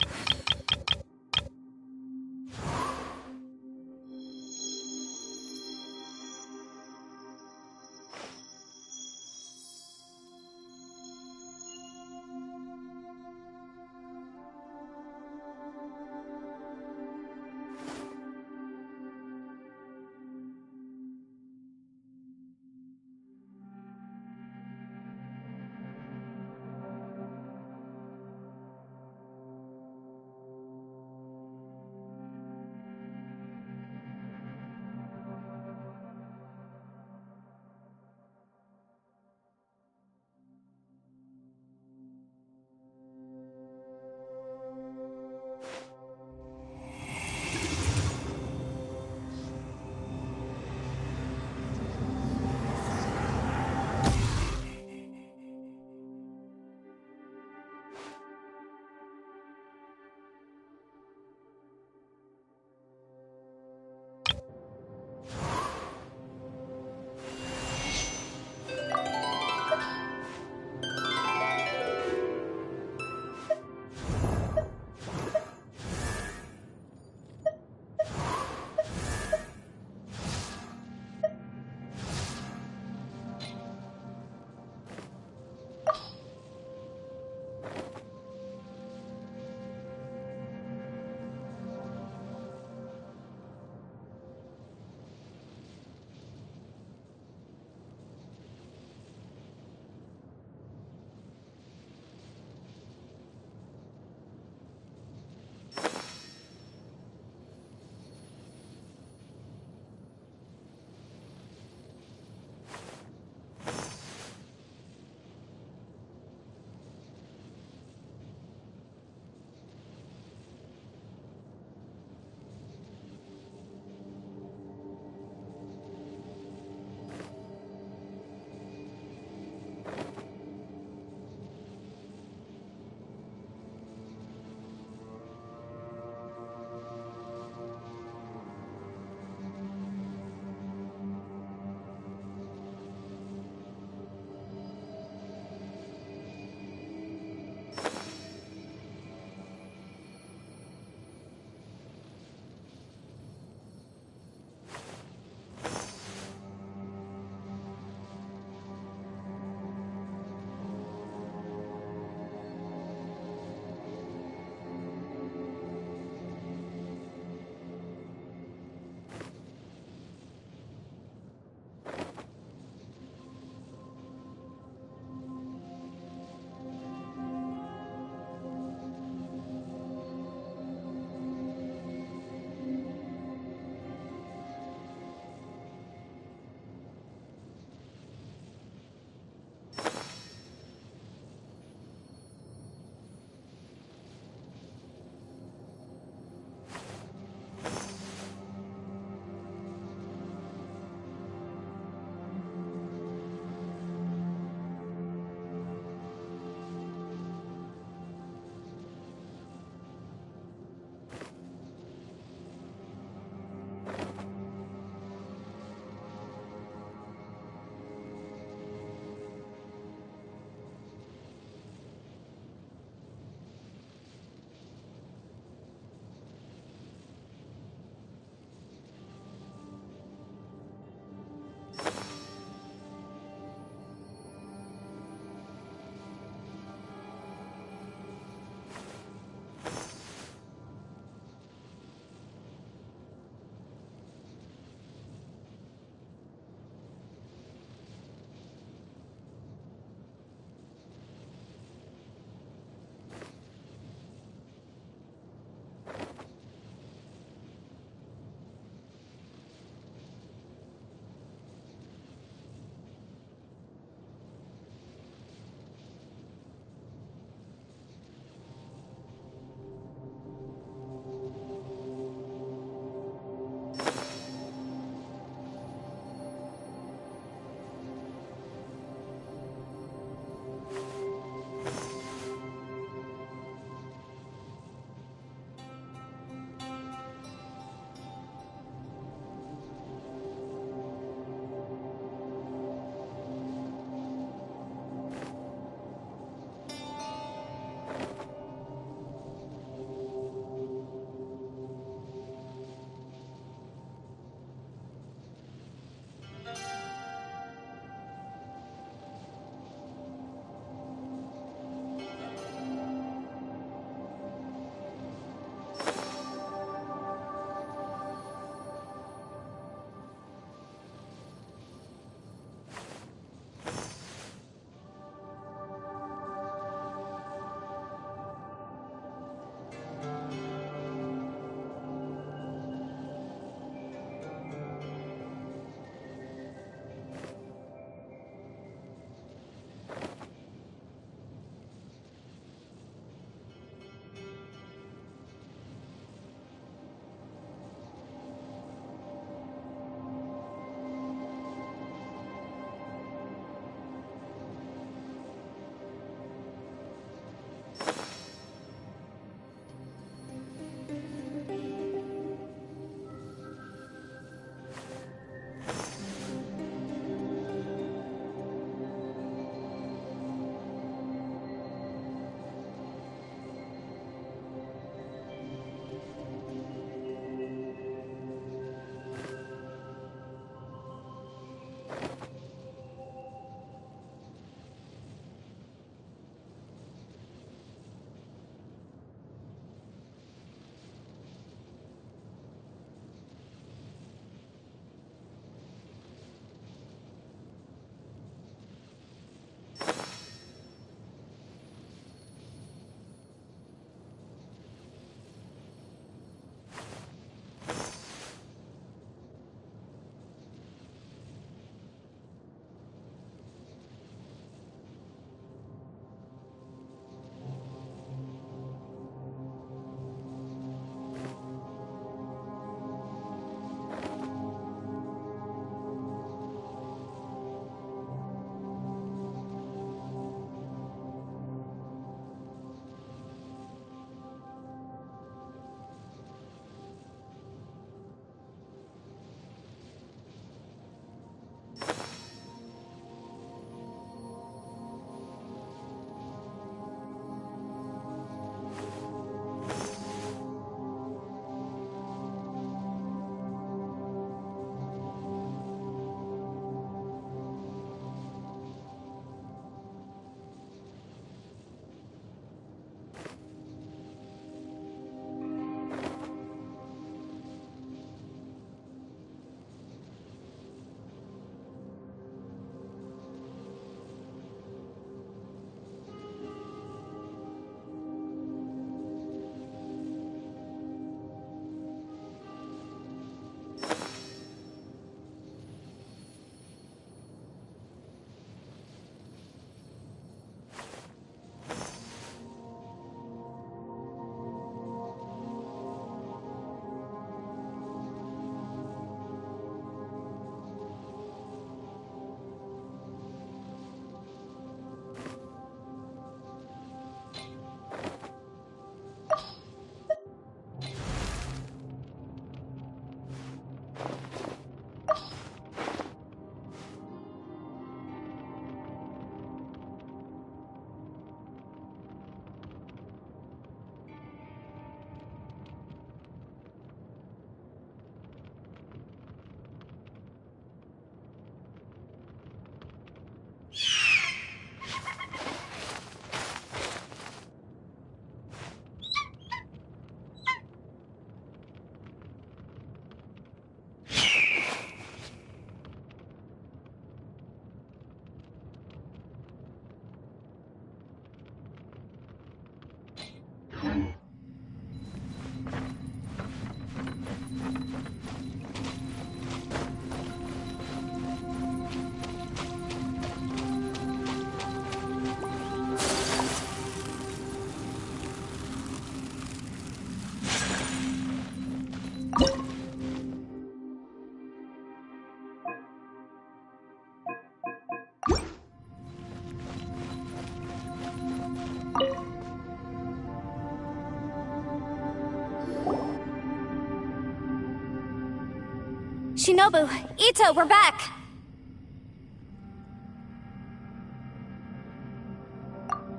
Shinobu, Ito, we're back!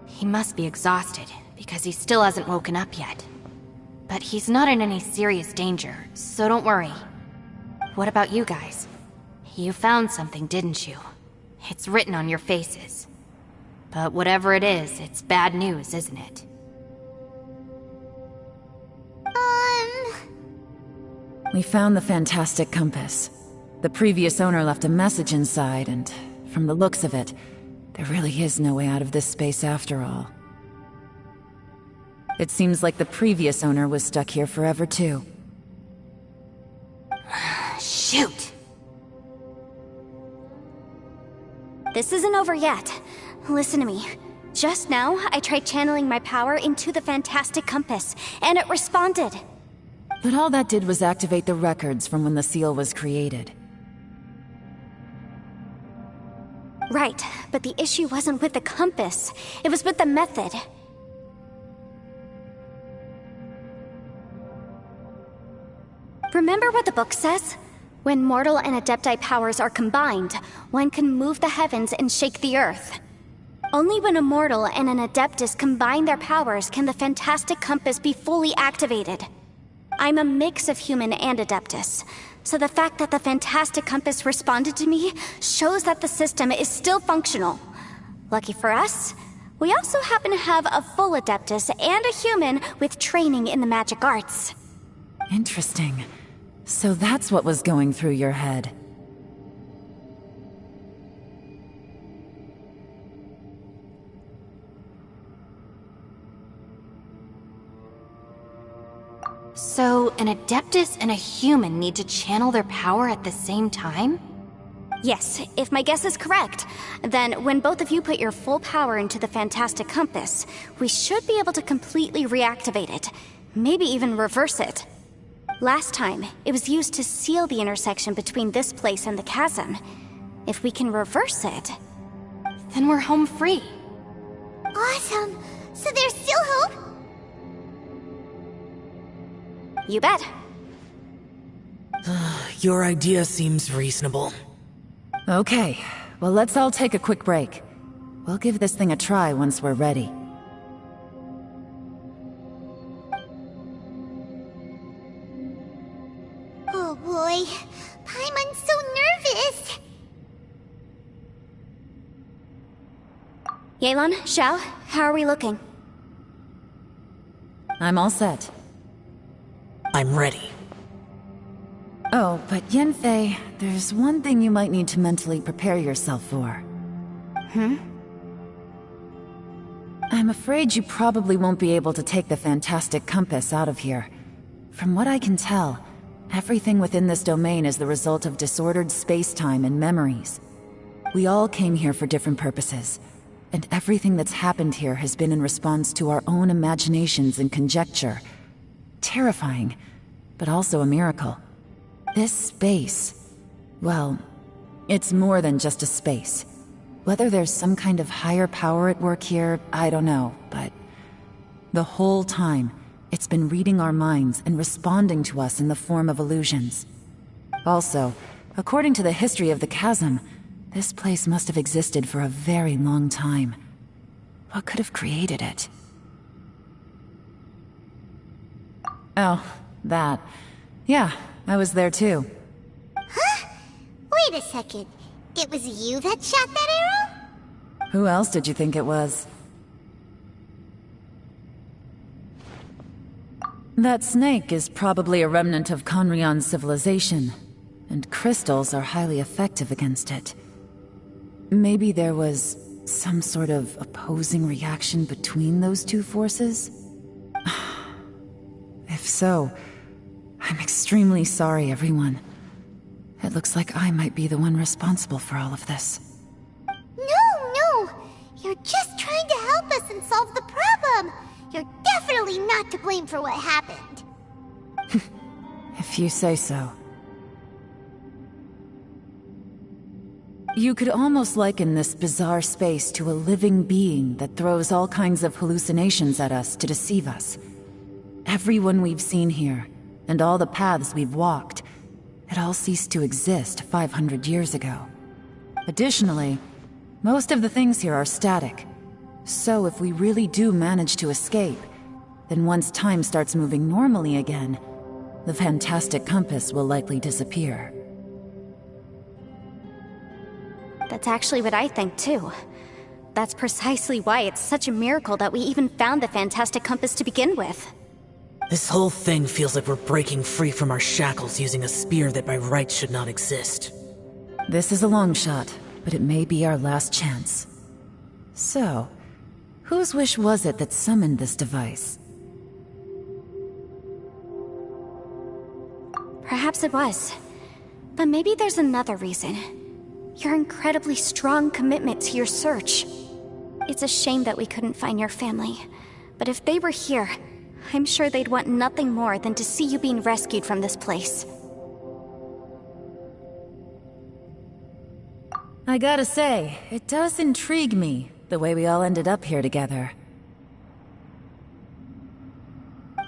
He must be exhausted, because he still hasn't woken up yet. But he's not in any serious danger, so don't worry. What about you guys? You found something, didn't you? It's written on your faces. But whatever it is, it's bad news, isn't it? We found the fantastic compass. The previous owner left a message inside, and from the looks of it, there really is no way out of this space after all. It seems like the previous owner was stuck here forever too. Shoot! This isn't over yet. Listen to me. Just now, I tried channeling my power into the fantastic compass, and it responded. But all that did was activate the records from when the seal was created. Right, but the issue wasn't with the compass. It was with the method. Remember what the book says? When mortal and adepti powers are combined, one can move the heavens and shake the earth. Only when a mortal and an adeptus combine their powers can the fantastic compass be fully activated. I'm a mix of human and adeptus, so the fact that the fantastic compass responded to me shows that the system is still functional. Lucky for us, we also happen to have a full adeptus and a human with training in the magic arts. Interesting. So that's what was going through your head. So, an adeptus and a human need to channel their power at the same time? Yes, if my guess is correct, then when both of you put your full power into the fantastic compass, we should be able to completely reactivate it, maybe even reverse it. Last time, it was used to seal the intersection between this place and the chasm. If we can reverse it, then we're home free. Awesome! So there's still hope? You bet. Your idea seems reasonable. Okay, well let's all take a quick break. We'll give this thing a try once we're ready. Oh boy, Paimon's so nervous! Yelan, Xiao, how are we looking? I'm all set. I'm ready. Oh, but Yanfei, there's one thing you might need to mentally prepare yourself for. I'm afraid you probably won't be able to take the fantastic compass out of here. From what I can tell, everything within this domain is the result of disordered space-time and memories. We all came here for different purposes, and everything that's happened here has been in response to our own imaginations and conjecture. Terrifying, but also a miracle. This space, well, it's more than just a space. Whether there's some kind of higher power at work here, I don't know, but the whole time, it's been reading our minds and responding to us in the form of illusions. Also, according to the history of the chasm, this place must have existed for a very long time. What could have created it? Oh, that. Yeah, I was there too. Huh? Wait a second. It was you that shot that arrow? Who else did you think it was? That snake is probably a remnant of Conrion's civilization, and crystals are highly effective against it. Maybe there was some sort of opposing reaction between those two forces? so. I'm extremely sorry, everyone. It looks like I might be the one responsible for all of this. No! You're just trying to help us and solve the problem! You're definitely not to blame for what happened. If you say so. You could almost liken this bizarre space to a living being that throws all kinds of hallucinations at us to deceive us. Everyone we've seen here, and all the paths we've walked, it all ceased to exist 500 years ago. Additionally, most of the things here are static. So if we really do manage to escape, then once time starts moving normally again, the fantastic compass will likely disappear. That's actually what I think, too. That's precisely why it's such a miracle that we even found the fantastic compass to begin with. This whole thing feels like we're breaking free from our shackles using a spear that by rights should not exist. This is a long shot, but it may be our last chance. So, whose wish was it that summoned this device? Perhaps it was. But maybe there's another reason. Your incredibly strong commitment to your search. It's a shame that we couldn't find your family. But if they were here, I'm sure they'd want nothing more than to see you being rescued from this place. I gotta say, it does intrigue me, the way we all ended up here together.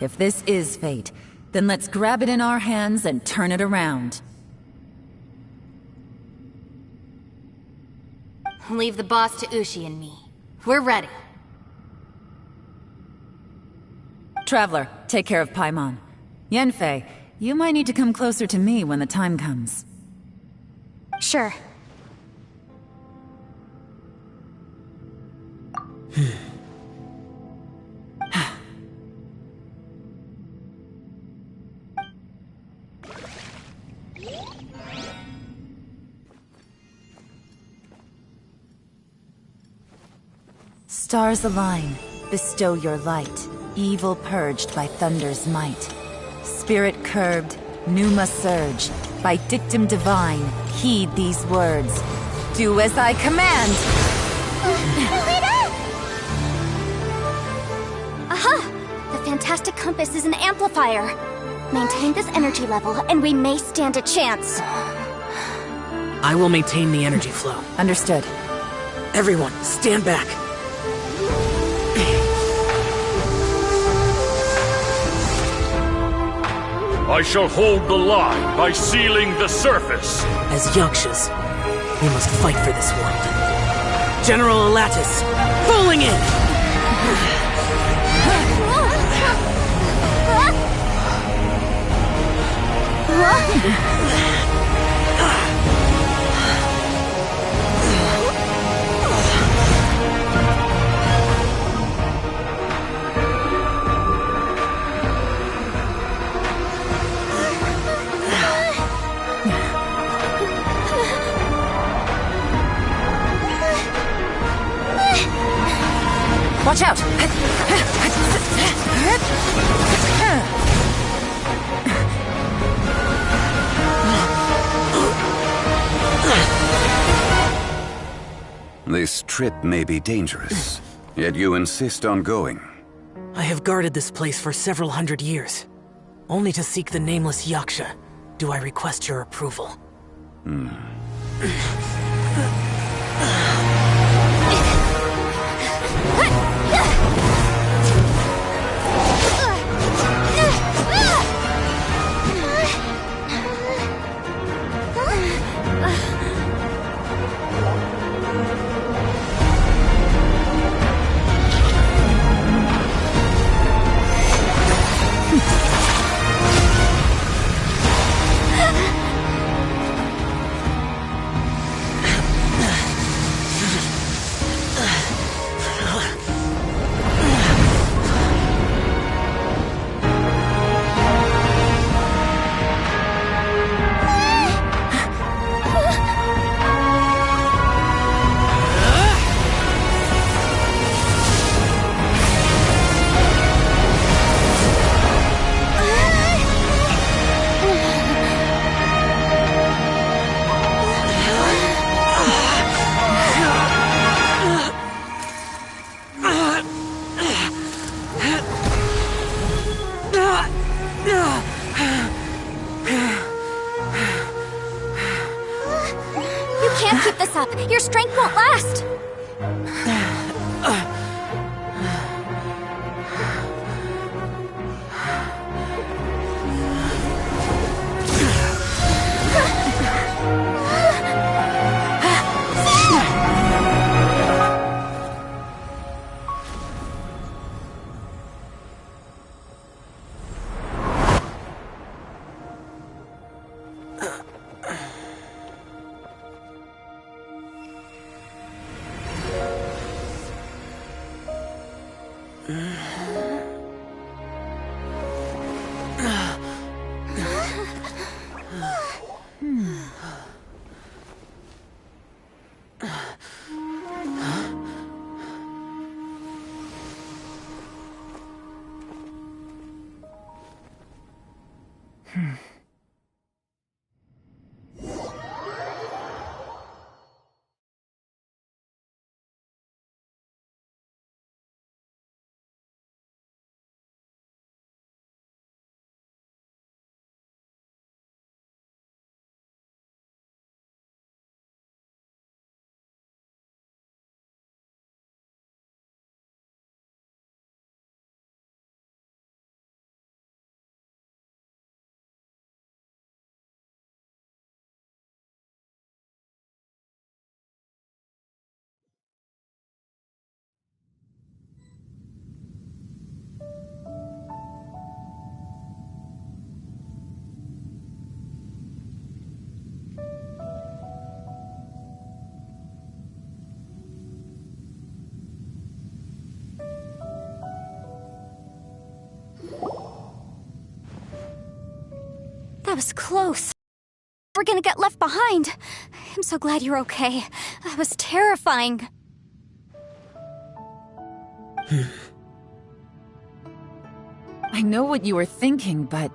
If this is fate, then let's grab it in our hands and turn it around. Leave the boss to Ushi and me. We're ready. Traveler, take care of Paimon. Yanfei, you might need to come closer to me when the time comes. Sure. Stars align, bestow your light. Evil purged by thunder's might. Spirit curbed, pneuma surge. By dictum divine, heed these words. Do as I command! Aha! The fantastic compass is an amplifier. Maintain this energy level, and we may stand a chance. I will maintain the energy flow. Understood. Everyone, stand back. I shall hold the line by sealing the surface. As Yakshas, we must fight for this world. General Elatus, falling in! Watch out! This trip may be dangerous, yet you insist on going. I have guarded this place for several hundred years. Only to seek the nameless Yaksha do I request your approval. up. Your strength won't last. That was close. We're gonna get left behind. I'm so glad you're okay. That was terrifying. I know what you were thinking, but...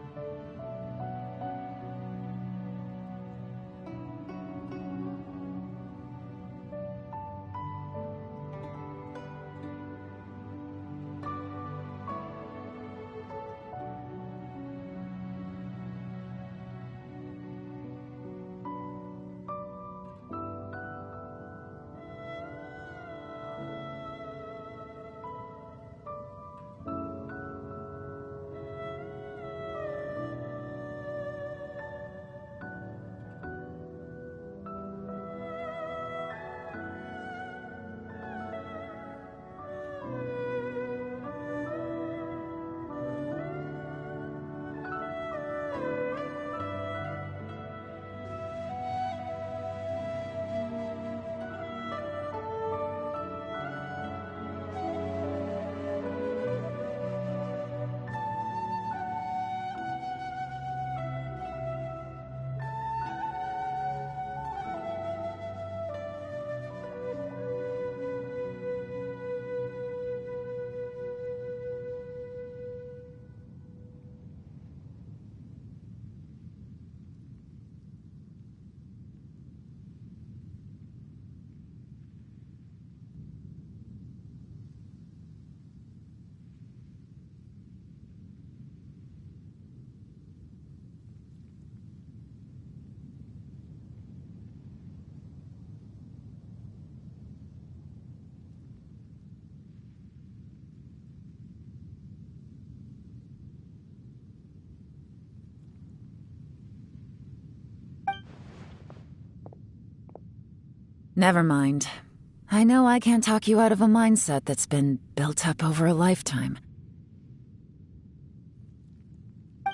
Never mind. I know I can't talk you out of a mindset that's been built up over a lifetime.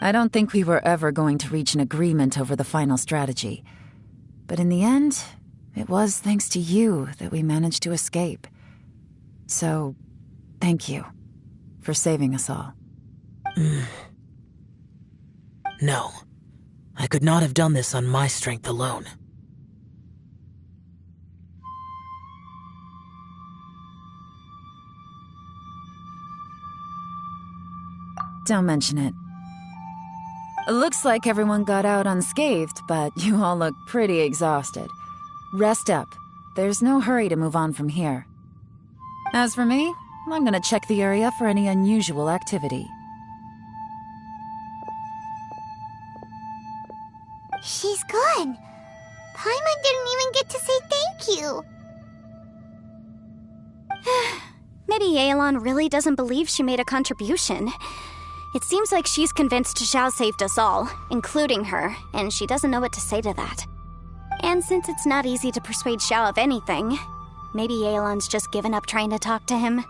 I don't think we were ever going to reach an agreement over the final strategy. But in the end, it was thanks to you that we managed to escape. So, thank you for saving us all. No. I could not have done this on my strength alone. Don't mention it. Looks like everyone got out unscathed, but you all look pretty exhausted. Rest up. There's no hurry to move on from here. As for me, I'm gonna check the area for any unusual activity. She's gone. Paimon didn't even get to say thank you. Maybe YELAN really doesn't believe she made a contribution. It seems like she's convinced Xiao saved us all, including her, and she doesn't know what to say to that. And since it's not easy to persuade Xiao of anything, maybe YELAN's just given up trying to talk to him.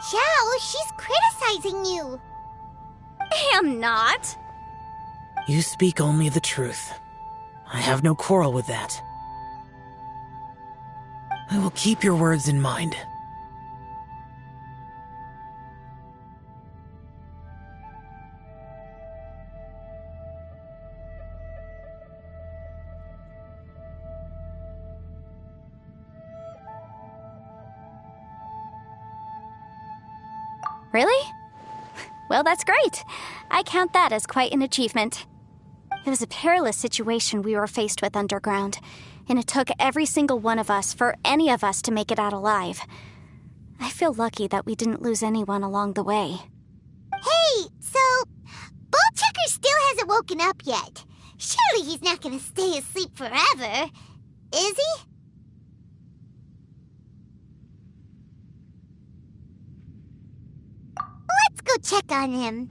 Xiao, she's criticizing you. I am not. You speak only the truth. I have no quarrel with that. I will keep your words in mind. Really? Well, that's great. I count that as quite an achievement. It was a perilous situation we were faced with underground, and it took every single one of us for any of us to make it out alive. I feel lucky that we didn't lose anyone along the way. Hey, so Bullchucker still hasn't woken up yet. Surely he's not gonna stay asleep forever, is he? Let's go check on him.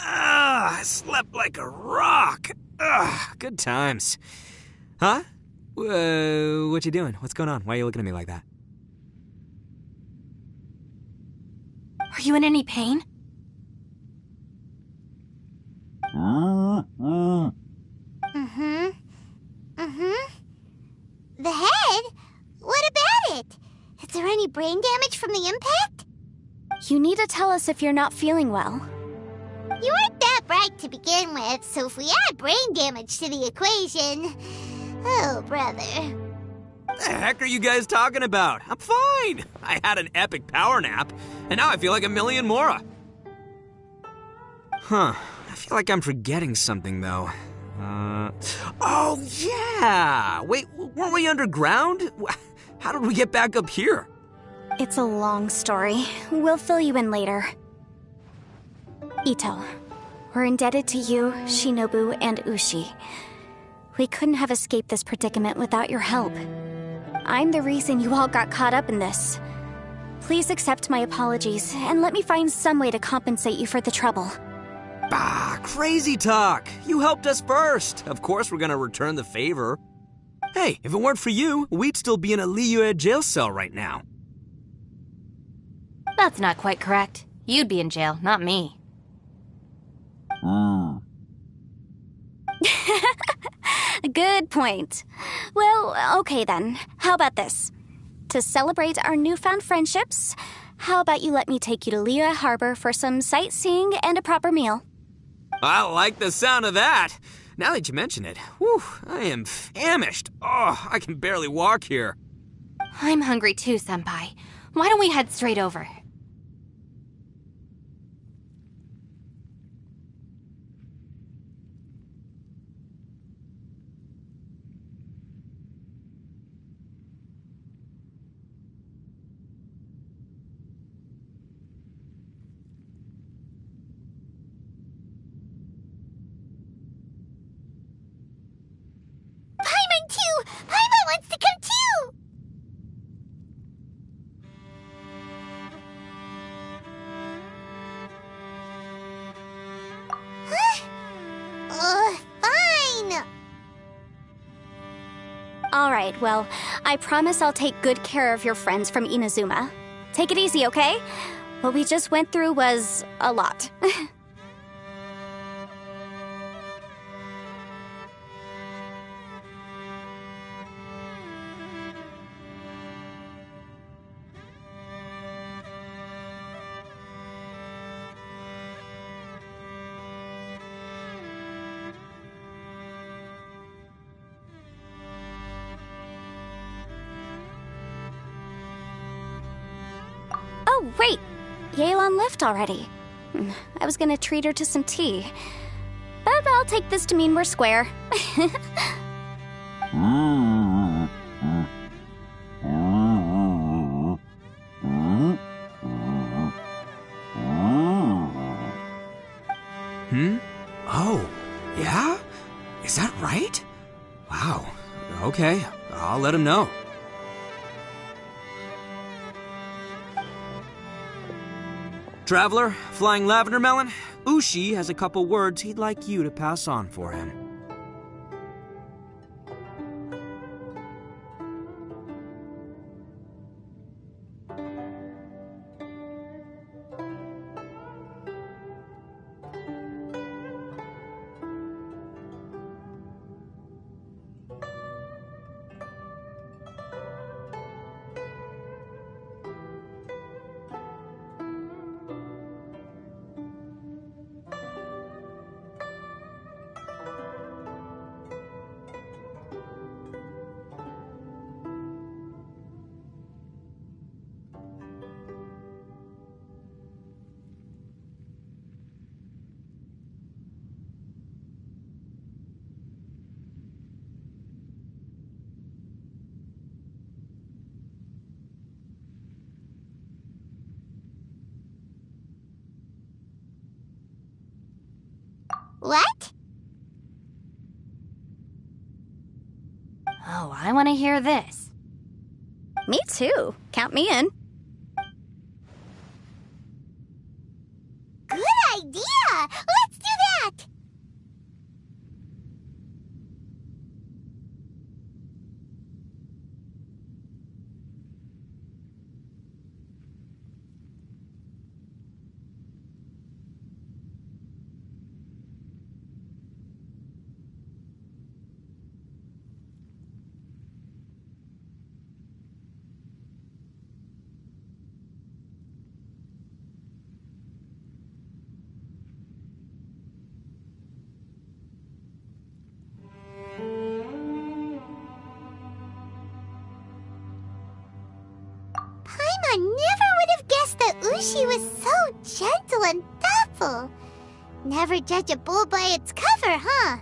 I slept like a rock. Good times. Huh? What you doing? What's going on? Why are you looking at me like that? Are you in any pain? The head? What about it? Is there any brain damage from the impact? You need to tell us if you're not feeling well. You weren't that bright to begin with, so if we add brain damage to the equation... Oh, brother. What the heck are you guys talking about? I'm fine. I had an epic power nap, and now I feel like a million more. Huh. I feel like I'm forgetting something, though. Oh, yeah! Wait, weren't we underground? How did we get back up here? It's a long story. We'll fill you in later. Ito, we're indebted to you, Shinobu, and Ushi. We couldn't have escaped this predicament without your help. I'm the reason you all got caught up in this. Please accept my apologies, and let me find some way to compensate you for the trouble. Bah, crazy talk. You helped us first. Of course we're gonna return the favor. Hey, if it weren't for you, we'd still be in a Liyue jail cell right now. That's not quite correct. You'd be in jail, not me. Good point. Well, okay then. How about this? To celebrate our newfound friendships, how about you let me take you to Liyue Harbor for some sightseeing and a proper meal? I like the sound of that. Now that you mention it, whew, I am famished. Oh, I can barely walk here. I'm hungry too, Senpai. Why don't we head straight over? Paimon wants to come too! Huh? Fine! Alright, well, I promise I'll take good care of your friends from Inazuma. Take it easy, okay? What we just went through was a lot. Oh, wait! YELAN left already. I was gonna treat her to some tea. But I'll take this to mean we're square. Oh. Okay, I'll let him know. Traveler, Flying Lavender Melon, Ushi has a couple words he'd like you to pass on for him. What? Oh, I want to hear this. Me too. Count me in. Good idea! Let's do that! I never would have guessed that Ushi was so gentle and thoughtful. Never judge a bull by its cover, huh?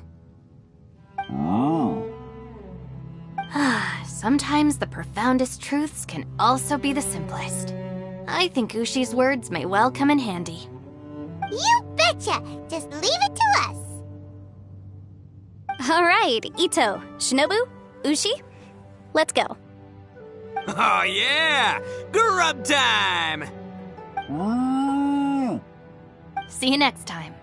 Sometimes the profoundest truths can also be the simplest. I think Ushi's words may well come in handy. You betcha! Just leave it to us. All right, Ito, Shinobu, Ushi, let's go. Oh yeah! Grub time! See you next time.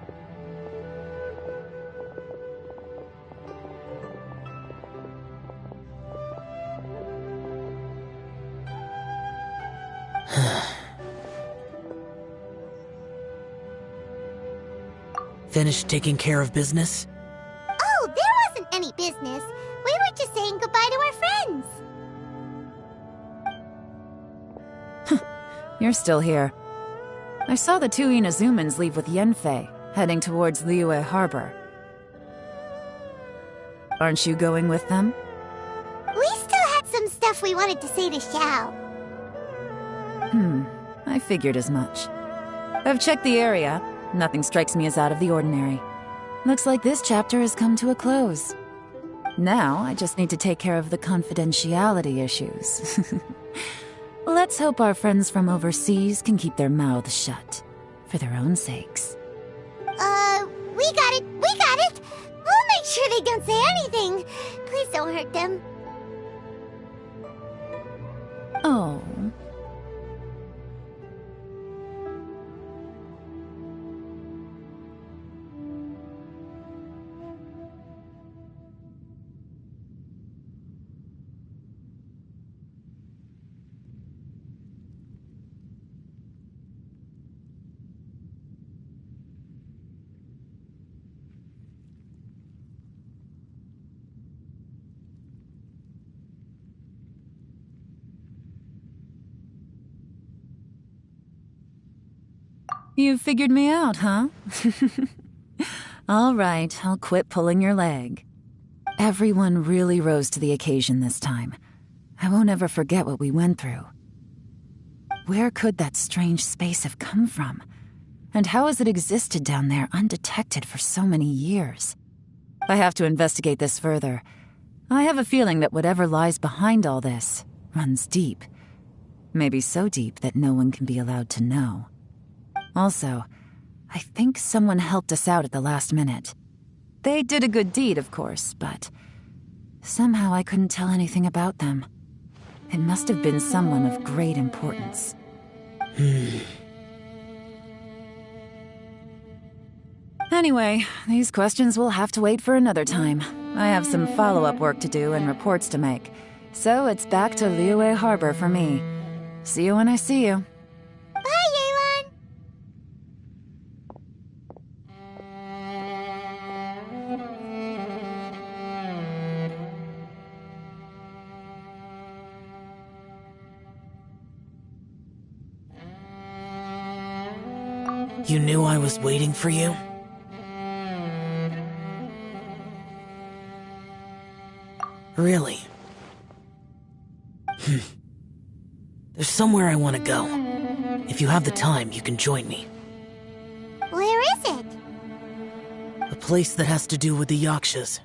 Finished taking care of business? Oh, there wasn't any business. We were just saying goodbye to our friends. You're still here. I saw the two Inazumans leave with Yenfei, heading towards Liyue Harbor. Aren't you going with them? We still had some stuff we wanted to say to Xiao. I figured as much. I've checked the area. Nothing strikes me as out of the ordinary. Looks like this chapter has come to a close. Now, I just need to take care of the confidentiality issues. Let's hope our friends from overseas can keep their mouths shut. For their own sakes. We got it! We got it! We'll make sure they don't say anything. Please don't hurt them. Oh. You figured me out, huh? All right, I'll quit pulling your leg. Everyone really rose to the occasion this time. I won't ever forget what we went through. Where could that strange space have come from? And how has it existed down there undetected for so many years? I have to investigate this further. I have a feeling that whatever lies behind all this runs deep. Maybe so deep that no one can be allowed to know. Also, I think someone helped us out at the last minute. They did a good deed, of course, but Somehow I couldn't tell anything about them. It must have been someone of great importance. Anyway, these questions will have to wait for another time. I have some follow-up work to do and reports to make. So it's back to Liyue Harbor for me. See you when I see you. Bye, Yelan! You knew I was waiting for you? Really? There's somewhere I want to go. If you have the time, you can join me. Where is it? A place that has to do with the Yakshas.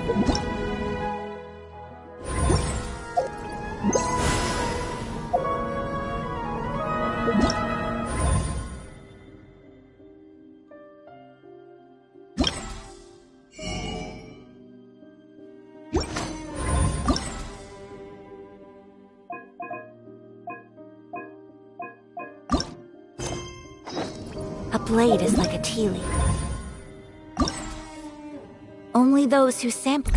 A blade is like a tea leaf. Only those who sample...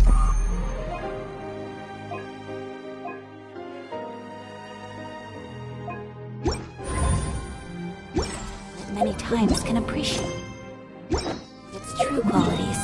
many times can appreciate its true qualities.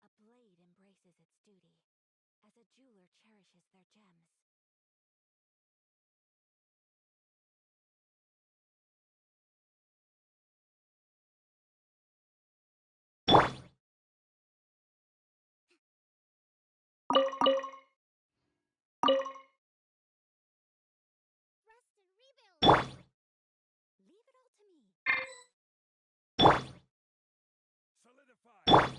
A blade embraces its duty, as a jeweler cherishes their gems. Rest and rebuild! Leave it all to me. Solidify!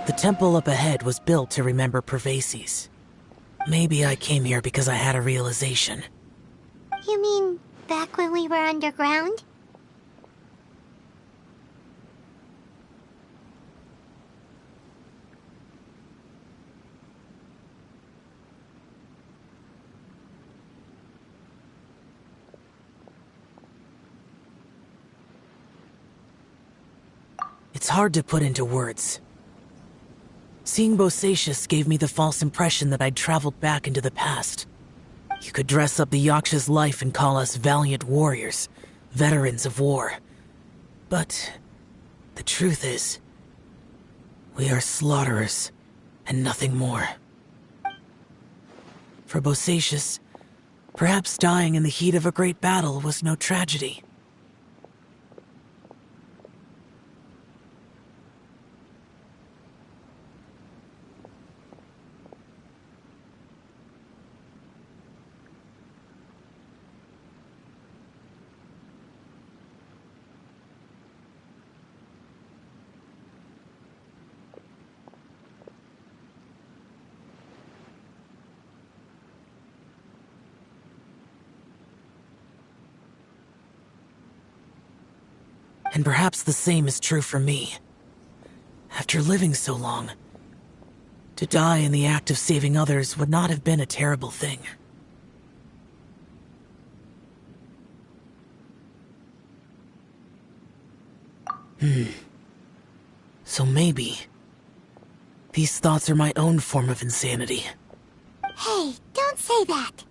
The temple up ahead was built to remember Pervases. Maybe I came here because I had a realization. You mean back when we were underground? It's hard to put into words. Seeing Bosacius gave me the false impression that I'd traveled back into the past. You could dress up the Yaksha's life and call us valiant warriors, veterans of war. But the truth is, we are slaughterers and nothing more. For Bosacius, perhaps dying in the heat of a great battle was no tragedy. And perhaps the same is true for me. After living so long, to die in the act of saving others would not have been a terrible thing. So maybe these thoughts are my own form of insanity. Hey, don't say that.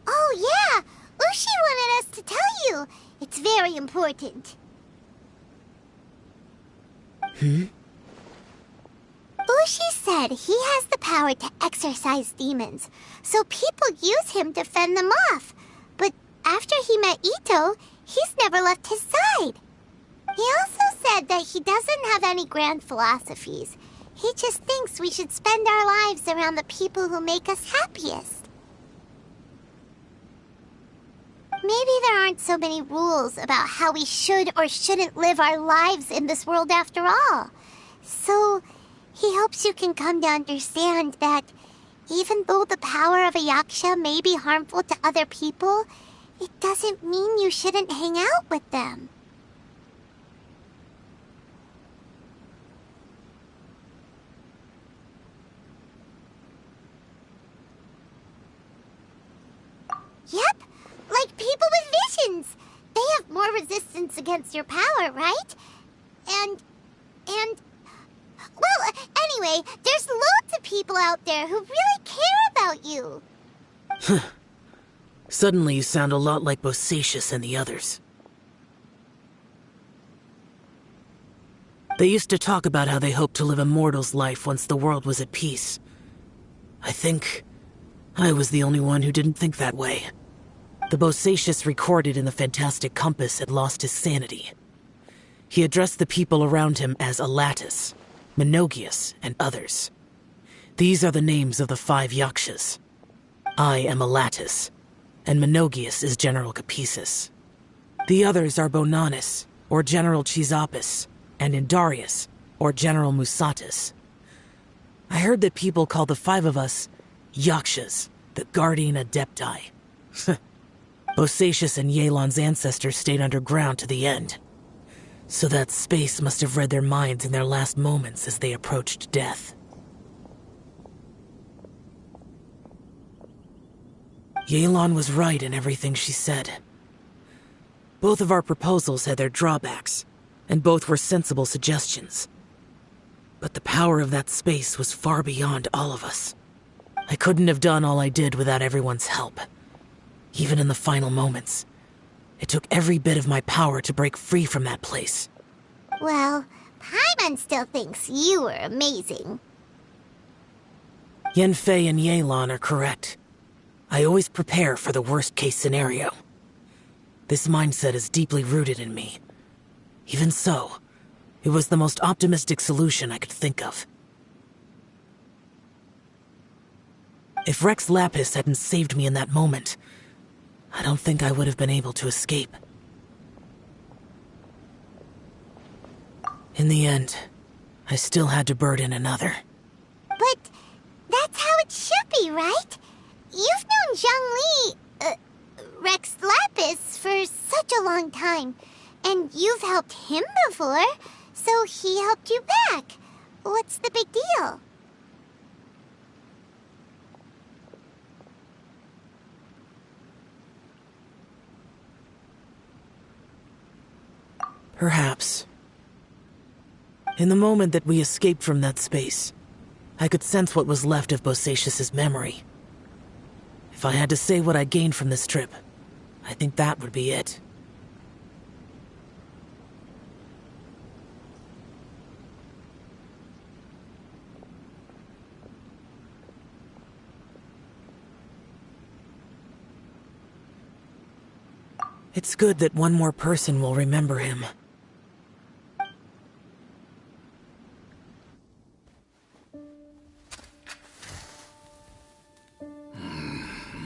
Oh yeah, Ushi wanted us to tell you. It's very important. Ushi said he has the power to exorcise demons, so people use him to fend them off. But after he met Ito, he's never left his side. He also said that he doesn't have any grand philosophies. He just thinks we should spend our lives around the people who make us happiest. Maybe there aren't so many rules about how we should or shouldn't live our lives in this world after all. So he hopes you can come to understand that even though the power of a yaksha may be harmful to other people, it doesn't mean you shouldn't hang out with them. Yep, like people with visions. They have more resistance against your power, right? And... Well, anyway, there's loads of people out there who really care about you. Suddenly you sound a lot like Bosacius and the others. They used to talk about how they hoped to live a mortal's life once the world was at peace. I think I was the only one who didn't think that way. The Bosacius recorded in the Fantastic Compass had lost his sanity. He addressed the people around him as Alatus, Menogias, and others. These are the names of the 5 yakshas. I am Alatus, and Menogias is General Capisis. The others are Bonanis, or General Chisapis, and Indarius, or General Musatus. I heard that people call the 5 of us Yakshas, the Guardian Adepti. Bosacius and YELAN's ancestors stayed underground to the end. So that space must have read their minds in their last moments as they approached death. YELAN was right in everything she said. Both of our proposals had their drawbacks, and both were sensible suggestions. But the power of that space was far beyond all of us. I couldn't have done all I did without everyone's help. even in the final moments. It took every bit of my power to break free from that place. Well, Paimon still thinks you were amazing. Yanfei and YELAN are correct. I always prepare for the worst-case scenario. This mindset is deeply rooted in me. Even so, it was the most optimistic solution I could think of. If Rex Lapis hadn't saved me in that moment, I don't think I would have been able to escape. In the end, I still had to burden another. But that's how it should be, right? You've known Zhongli, Rex Lapis, for such a long time. And you've helped him before, so he helped you back. What's the big deal? Perhaps. In the moment that we escaped from that space, I could sense what was left of Bosacius's memory. If I had to say what I gained from this trip, I think that would be it. It's good that one more person will remember him.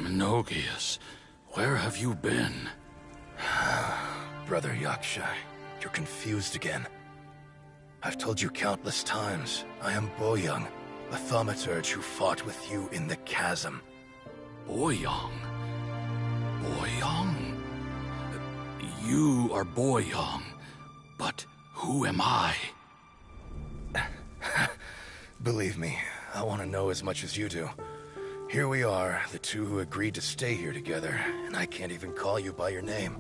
Menogias, where have you been? Brother Yaksha, you're confused again. I've told you countless times, I am Boyoung, a thaumaturge who fought with you in the chasm. Boyoung? Boyoung? You are Boyoung, but who am I? Believe me, I want to know as much as you do. Here we are, the two who agreed to stay here together, and I can't even call you by your name.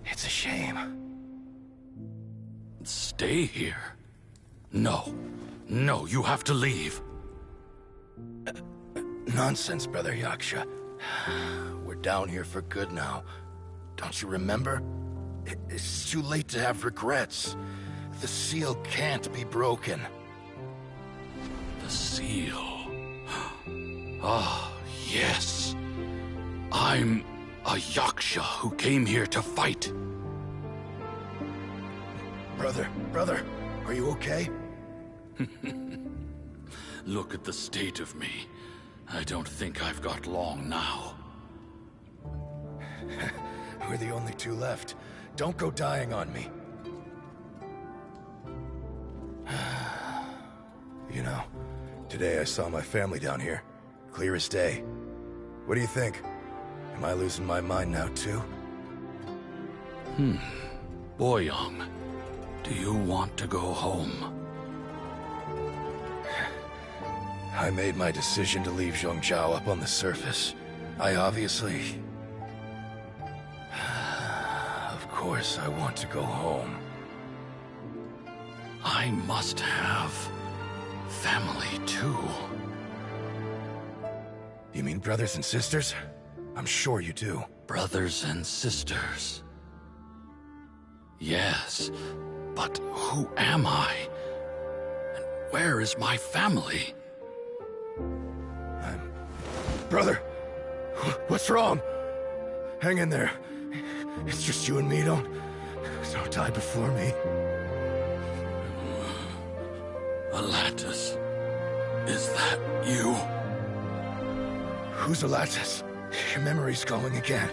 It's a shame. Stay here? No. No, you have to leave. Nonsense, Brother Yaksha. We're down here for good now. Don't you remember? It's too late to have regrets. The seal can't be broken. The seal. Ah, yes. I'm a Yaksha who came here to fight. Brother, are you okay? Look at the state of me. I don't think I've got long now. We're the only two left. Don't go dying on me. You know, today I saw my family down here. Clear as day. What do you think? Am I losing my mind now, too? Boyoung, do you want to go home? I made my decision to leave Zhongzhou up on the surface. I obviously... Of course I want to go home. I must have family, too. You mean brothers and sisters? I'm sure you do. Brothers and sisters. Yes, but who am I? And where is my family? Brother! What's wrong? Hang in there. It's just you and me, don't die before me. Alatus, is that you? Who's Alatus? Your memory's going again.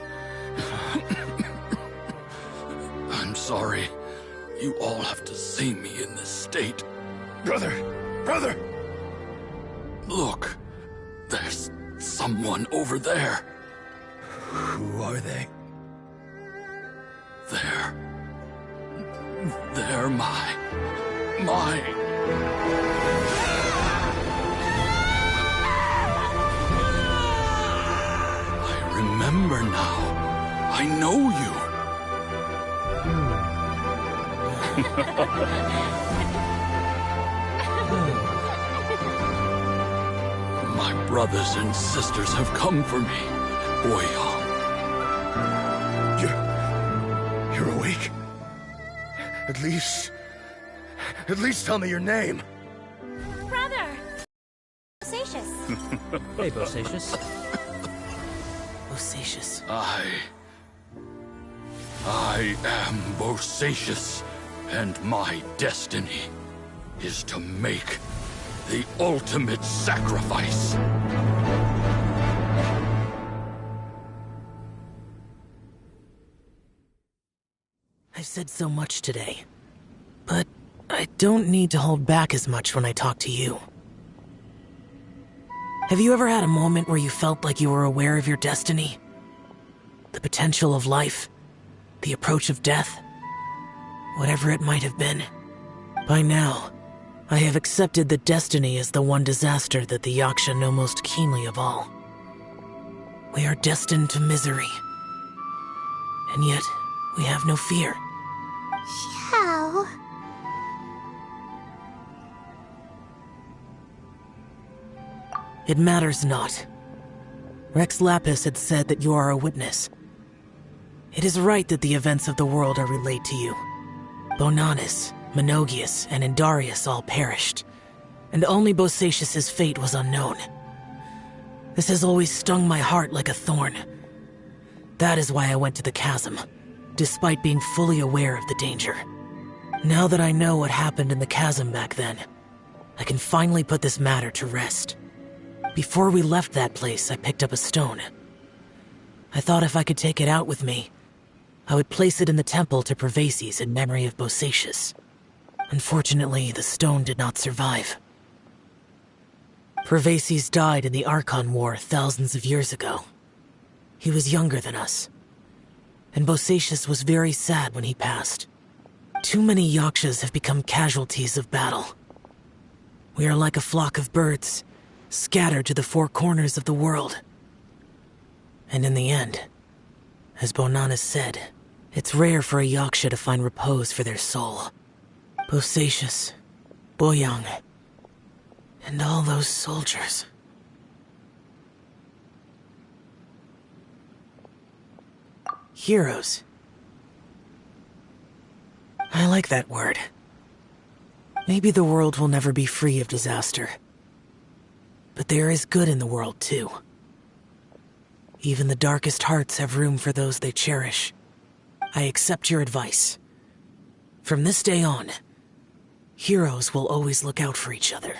I'm sorry. You all have to see me in this state. Brother! Look, there's someone over there. Who are they? They're my... I remember now. I know you. My brothers and sisters have come for me, Boyoung. At least tell me your name. Brother! Bosacious. Hey, Bosacious. Bosacious. I am Bosacious, and my destiny is to make the ultimate sacrifice. I've said so much today, but I don't need to hold back as much when I talk to you. Have you ever had a moment where you felt like you were aware of your destiny? The potential of life? The approach of death? Whatever it might have been. By now, I have accepted that destiny is the one disaster that the Yaksha know most keenly of all. We are destined to misery. And yet, we have no fear. How? It matters not. Rex Lapis had said that you are a witness. It is right that the events of the world are relayed to you. Bonanis, Menogias, and Indarius all perished, and only Bosacious's fate was unknown. This has always stung my heart like a thorn. That is why I went to the chasm, despite being fully aware of the danger. Now that I know what happened in the chasm back then, I can finally put this matter to rest. Before we left that place, I picked up a stone. I thought if I could take it out with me, I would place it in the temple to Pervases in memory of Bosacious. Unfortunately, the stone did not survive. Pervases died in the Archon War thousands of years ago. He was younger than us, and Bosacious was very sad when he passed. Too many Yakshas have become casualties of battle. We are like a flock of birds, scattered to the four corners of the world. And in the end, as Bonanis said, it's rare for a Yaksha to find repose for their soul. Bosacious, Boyang, and all those soldiers. Heroes. I like that word. Maybe the world will never be free of disaster. But there is good in the world, too. Even the darkest hearts have room for those they cherish. I accept your advice. From this day on, heroes will always look out for each other.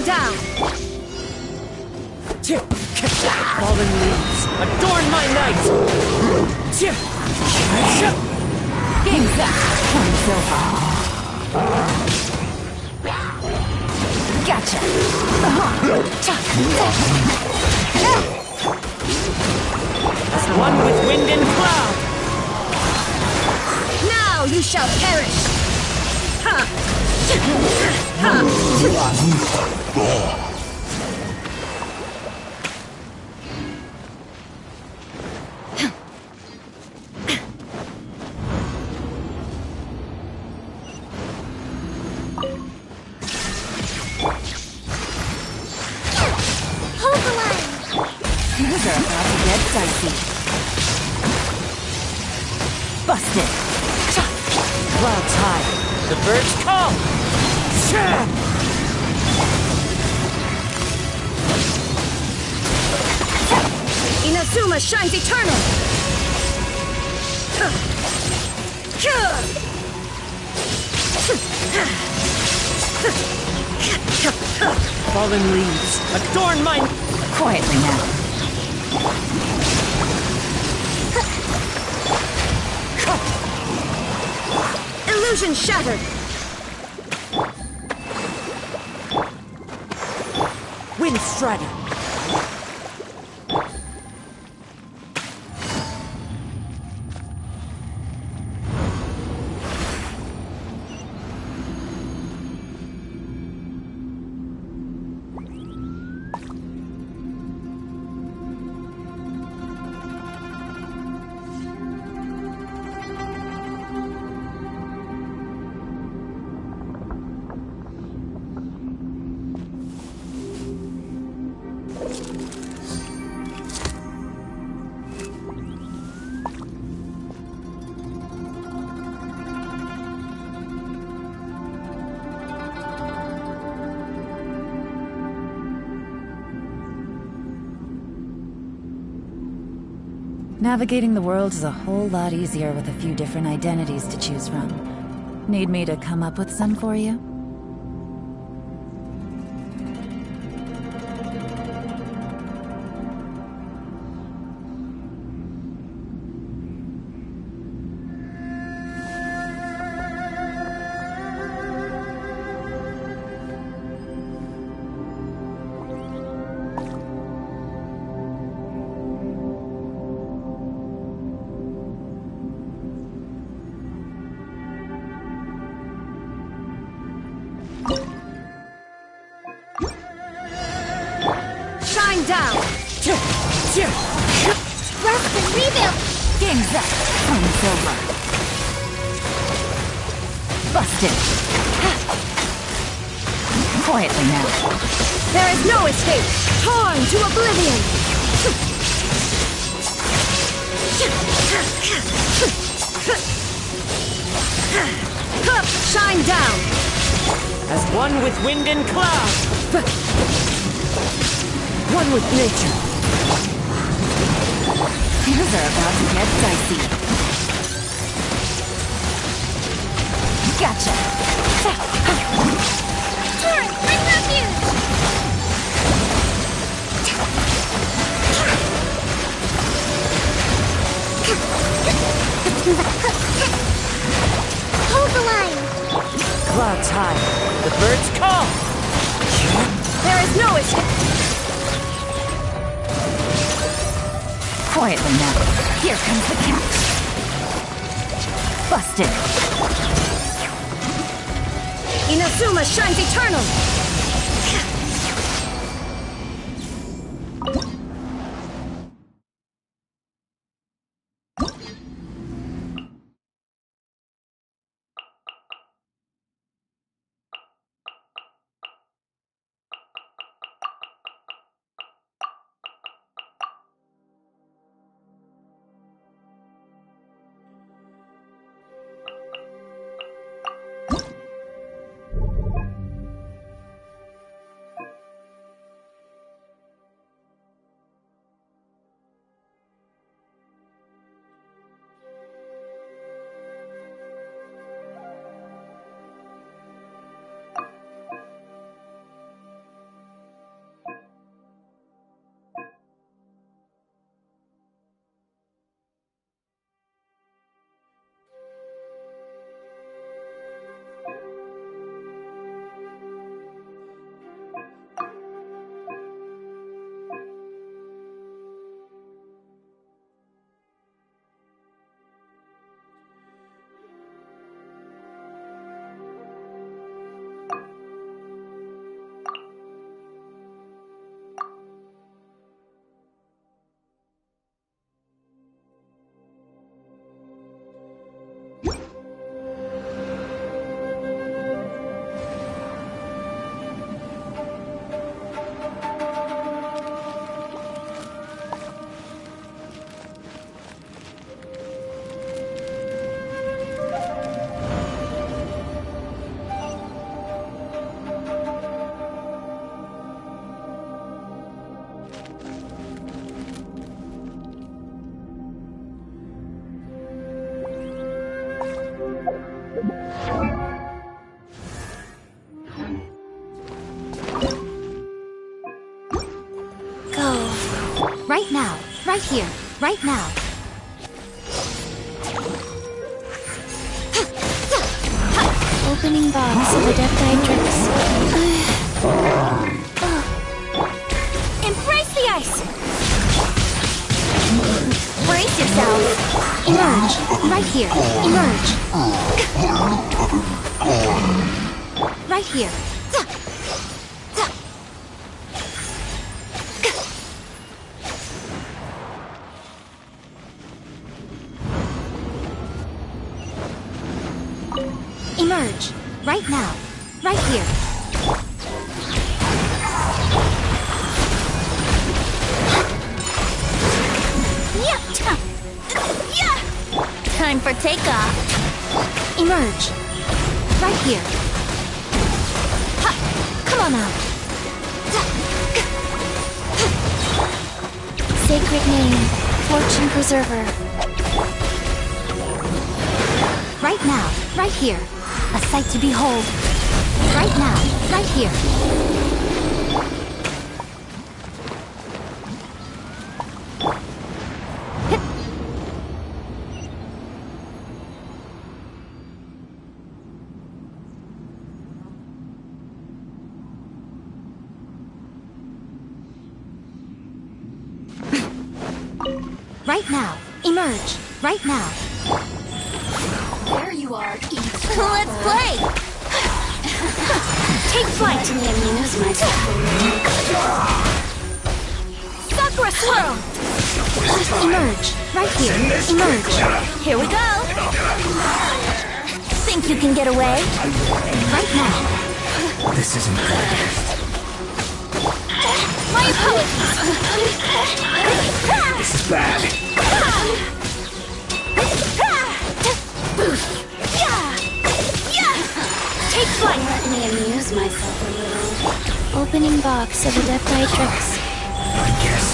down! Fallen leaves, adorn my night! Game set! Point silver. Gotcha! As one with wind and cloud! Now you shall perish! Ha! Things are about to get dicey. Busted! Clouds high, the birds call! Inazuma shines eternal! Fallen leaves, adorn my... Quietly now. Illusion shattered! Wind strider! Navigating the world is a whole lot easier with a few different identities to choose from. Need me to come up with some for you? Shine down! Rest and rebuild! Game's up! Time's over! Busted! Quietly now. There is no escape! Torn to oblivion! Shine down! As one with wind and cloud! One with nature! Things are about to get dicey. Gotcha! Turn! My refuge! Hold the line! Clouds high, the birds call! There is no escape! Quietly now. Here comes the count. Busted. Inazuma shines eternal! Go. Right now. Right here. Right now. Opening box of Adepti Embrace the ice! Brace yourself! Emerge! Right here! Emerge! Right here! Emerge! Right now! Right here! Time for takeoff. Emerge! Right here! Ha! Come on out! Sacred name, Fortune Preserver. Right now! Right here! A sight to behold! Right now! Right here! Right now! Emerge! Right now! There you are, Let's play! Take flight! Sakura swirl! Emerge! Right here! Emerge! Here we go! Think you can get away? Right now! This isn't good. My apologies! This is bad. Take flight! Let me amuse myself a little. Opening box of Adepti tricks. I guess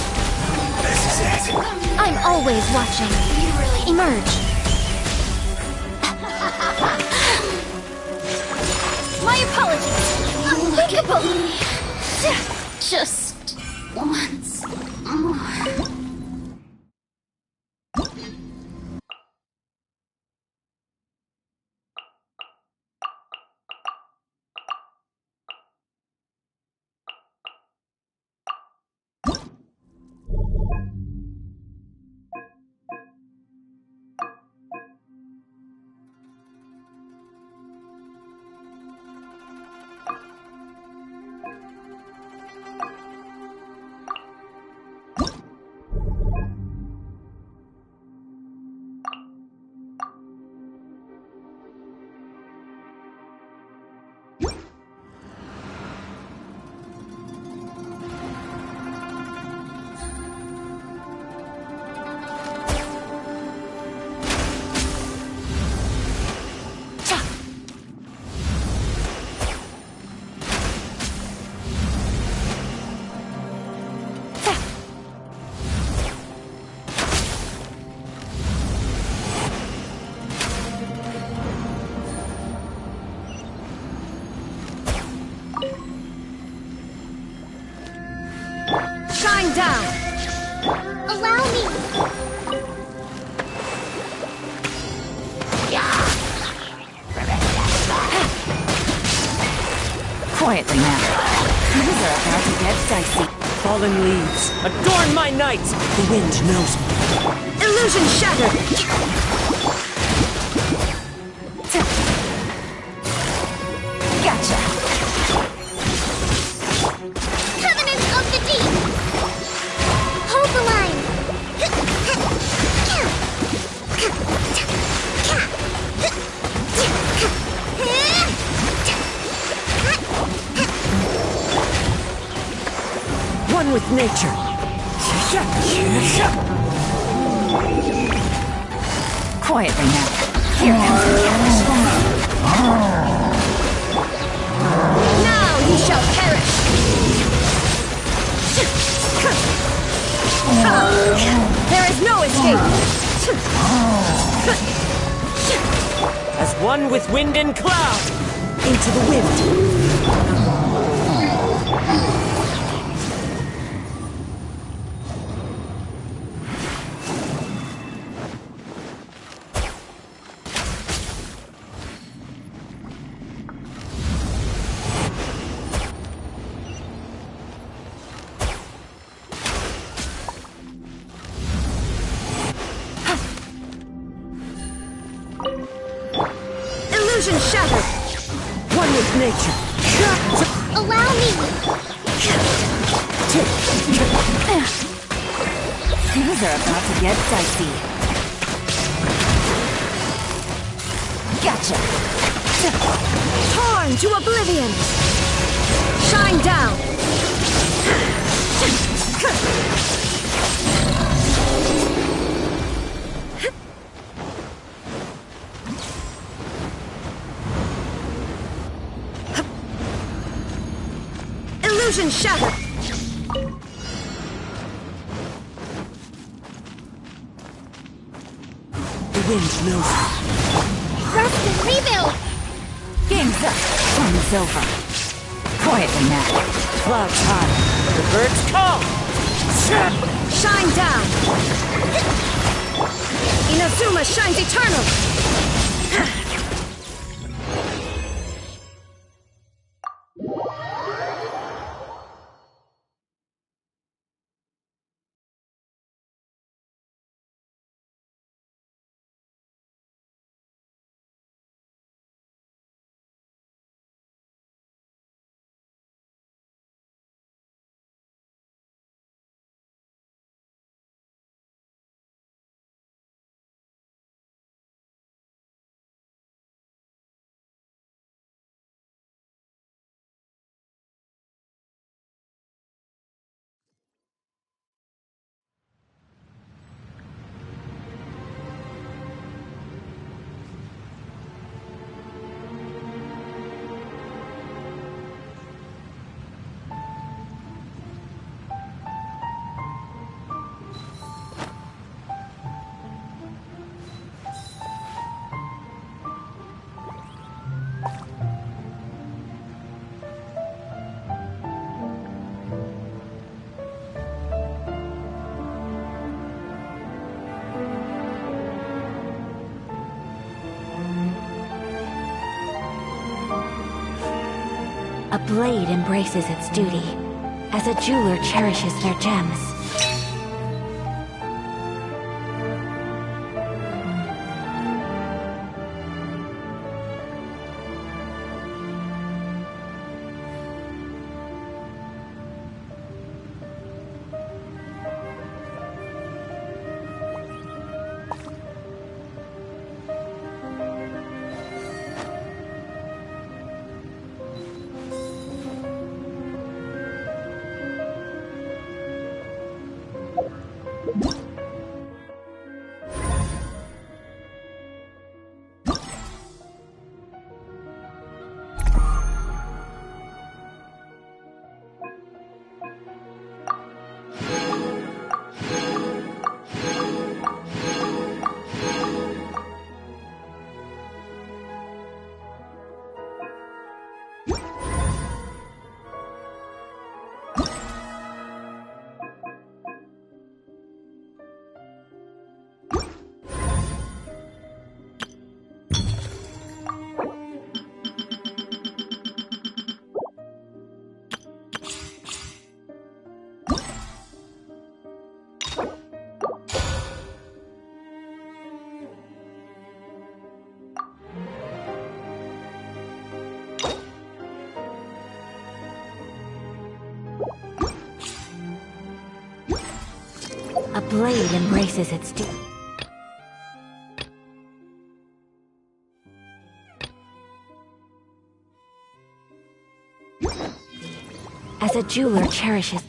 this is it. I'm always watching. Emerge! My apologies! Unthinkable! Just once more. Shine down! Allow me! Quietly now. Things are about to get dicey. Fallen leaves, adorn my night! The wind knows me. Illusion shattered! Gotcha! Covenant of the Deep! Hold the line! One with nature. Quietly now. Here comes the catastrophe. Now you shall perish! There is no escape! As One with wind and cloud! Into the wind! Illusion shattered! One with nature! Allow me! Things are about to get dicey. Gotcha! Torn to oblivion! Shine down! Illusion shattered! The wind knows it. Rest and rebuild! Game's up. Fun's over. Quietly now. Clouds high. The birds call! Shine down! Inazuma shines eternal! A blade embraces its duty, as a jeweler cherishes their gems. A blade embraces its as a jeweler cherishes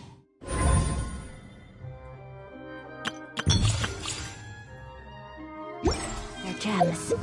their gems.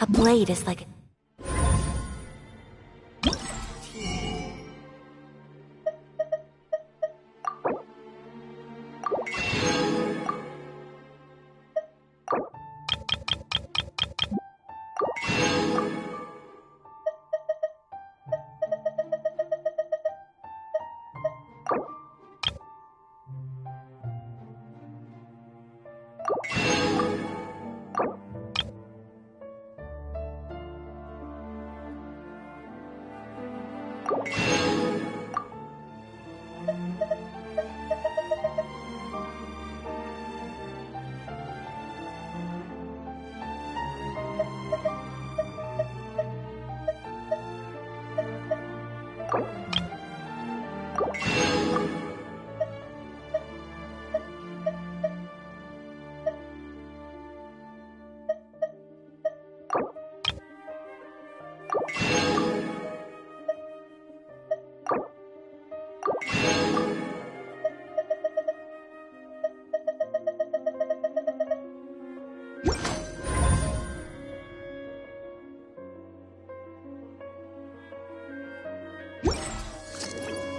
A blade is like...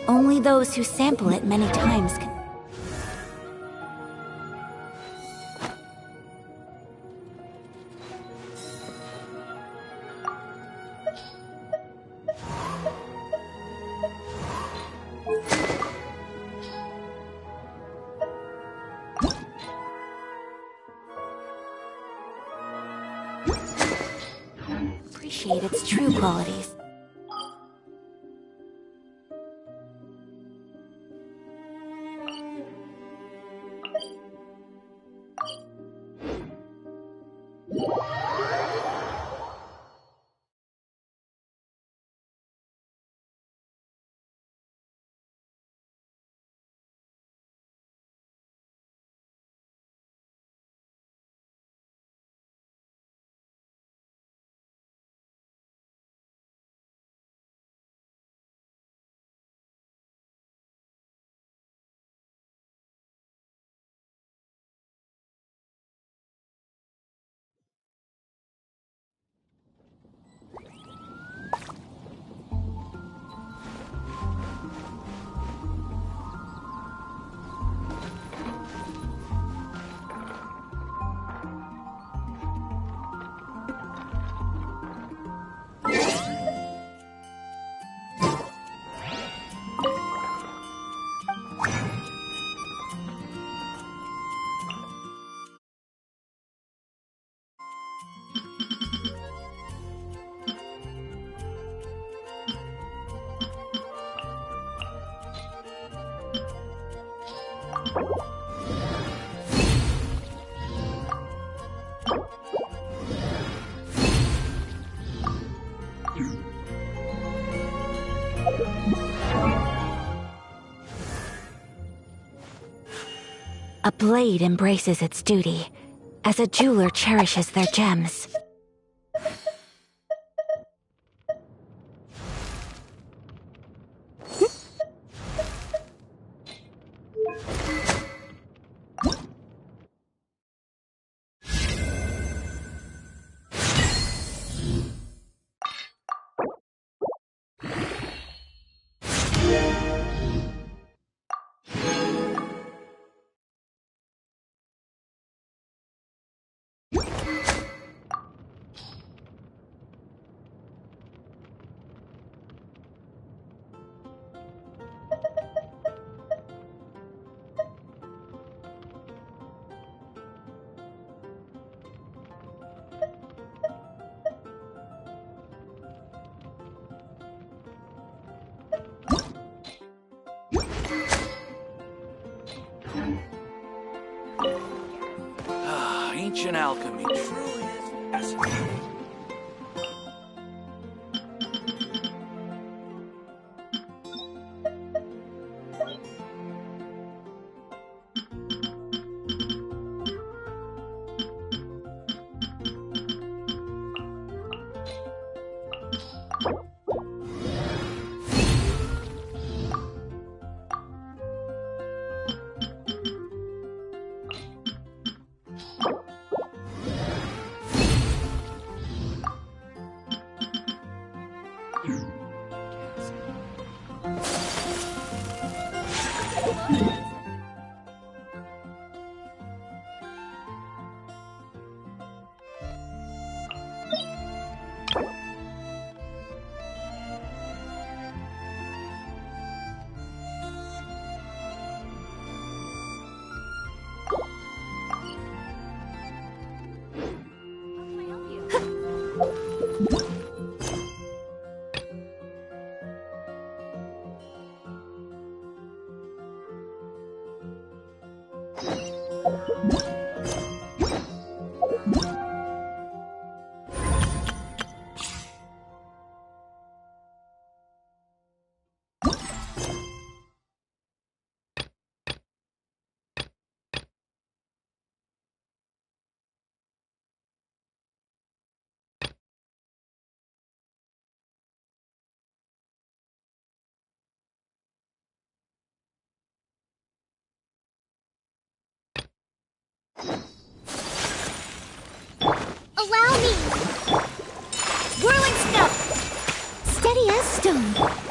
Only those who sample it many times can... appreciate its true qualities. A blade embraces its duty, as a jeweler cherishes their gems. Ancient alchemy truly is fascinating. Allow me! Whirling snow! Steady as stone.